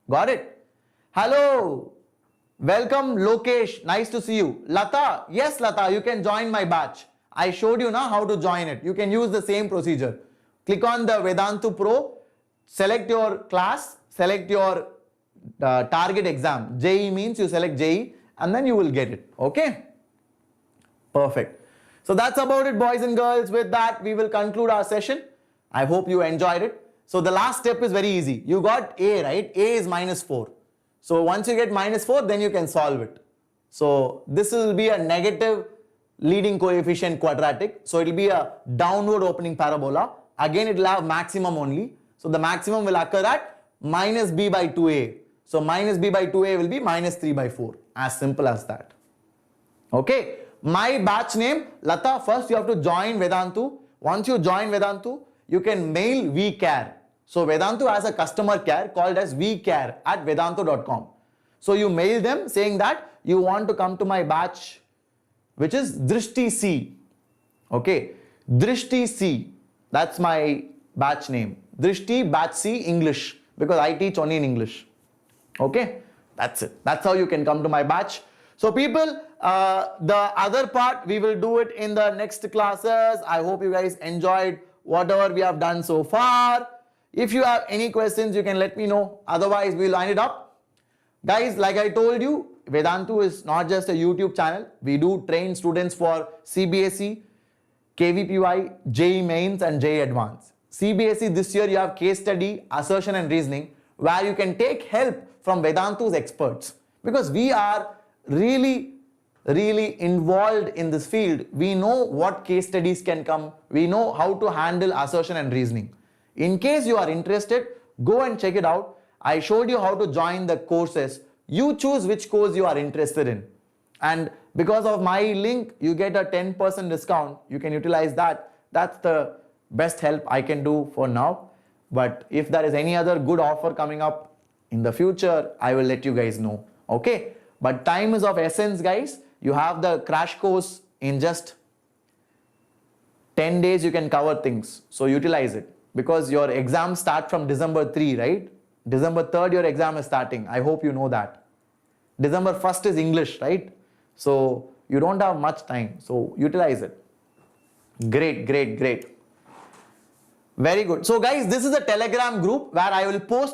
Got it? Hello. Welcome, Lokesh. Nice to see you. Lata. Yes, Lata, you can join my batch. I showed you now how to join it. You can use the same procedure. Click on the Vedantu Pro, select your class, select your target exam. JEE means you select JEE and then you will get it. Okay? Perfect. So that's about it, boys and girls. With that, we will conclude our session. I hope you enjoyed it. So the last step is very easy. You got A, right? A is minus 4. So once you get minus 4, then you can solve it. So this will be a negative leading coefficient quadratic. So it will be a downward opening parabola. Again, it will have maximum only. So the maximum will occur at minus b by 2a. So minus b by 2a will be minus 3 by 4. As simple as that. Okay. My batch name, Lata, first you have to join Vedantu. Once you join Vedantu, you can mail vcare. So Vedantu has a customer care called as vcare@vedantu.com. So you mail them saying that you want to come to my batch, which is Drishti C. Okay. Drishti C. That's my batch name. Drishti Batch C English, because I teach only in English. Okay. That's it. That's how you can come to my batch. So people, the other part, we will do it in the next classes. I hope you guys enjoyed whatever we have done so far. If you have any questions, you can let me know. Otherwise, we'll line it up. Guys, like I told you, Vedantu is not just a YouTube channel. We do train students for CBSE, KVPY, JEE Mains and JEE Advanced. CBSE this year you have case study, assertion and reasoning, where you can take help from Vedantu's experts. Because we are really involved in this field. We know what case studies can come. We know how to handle assertion and reasoning. In case you are interested, go and check it out. I showed you how to join the courses. You choose which course you are interested in. And because of my link, you get a 10% discount. You can utilize that. That's the best help I can do for now. But if there is any other good offer coming up in the future, I will let you guys know. Okay? But time is of essence, guys. You have the crash course in just 10 days. You can cover things. So utilize it. Because your exams start from December 3, right? December 3rd, your exam is starting. I hope you know that. December 1st is English, right? So you don't have much time. So utilize it. Great, great, great. Very good. So guys, this is a Telegram group where I will post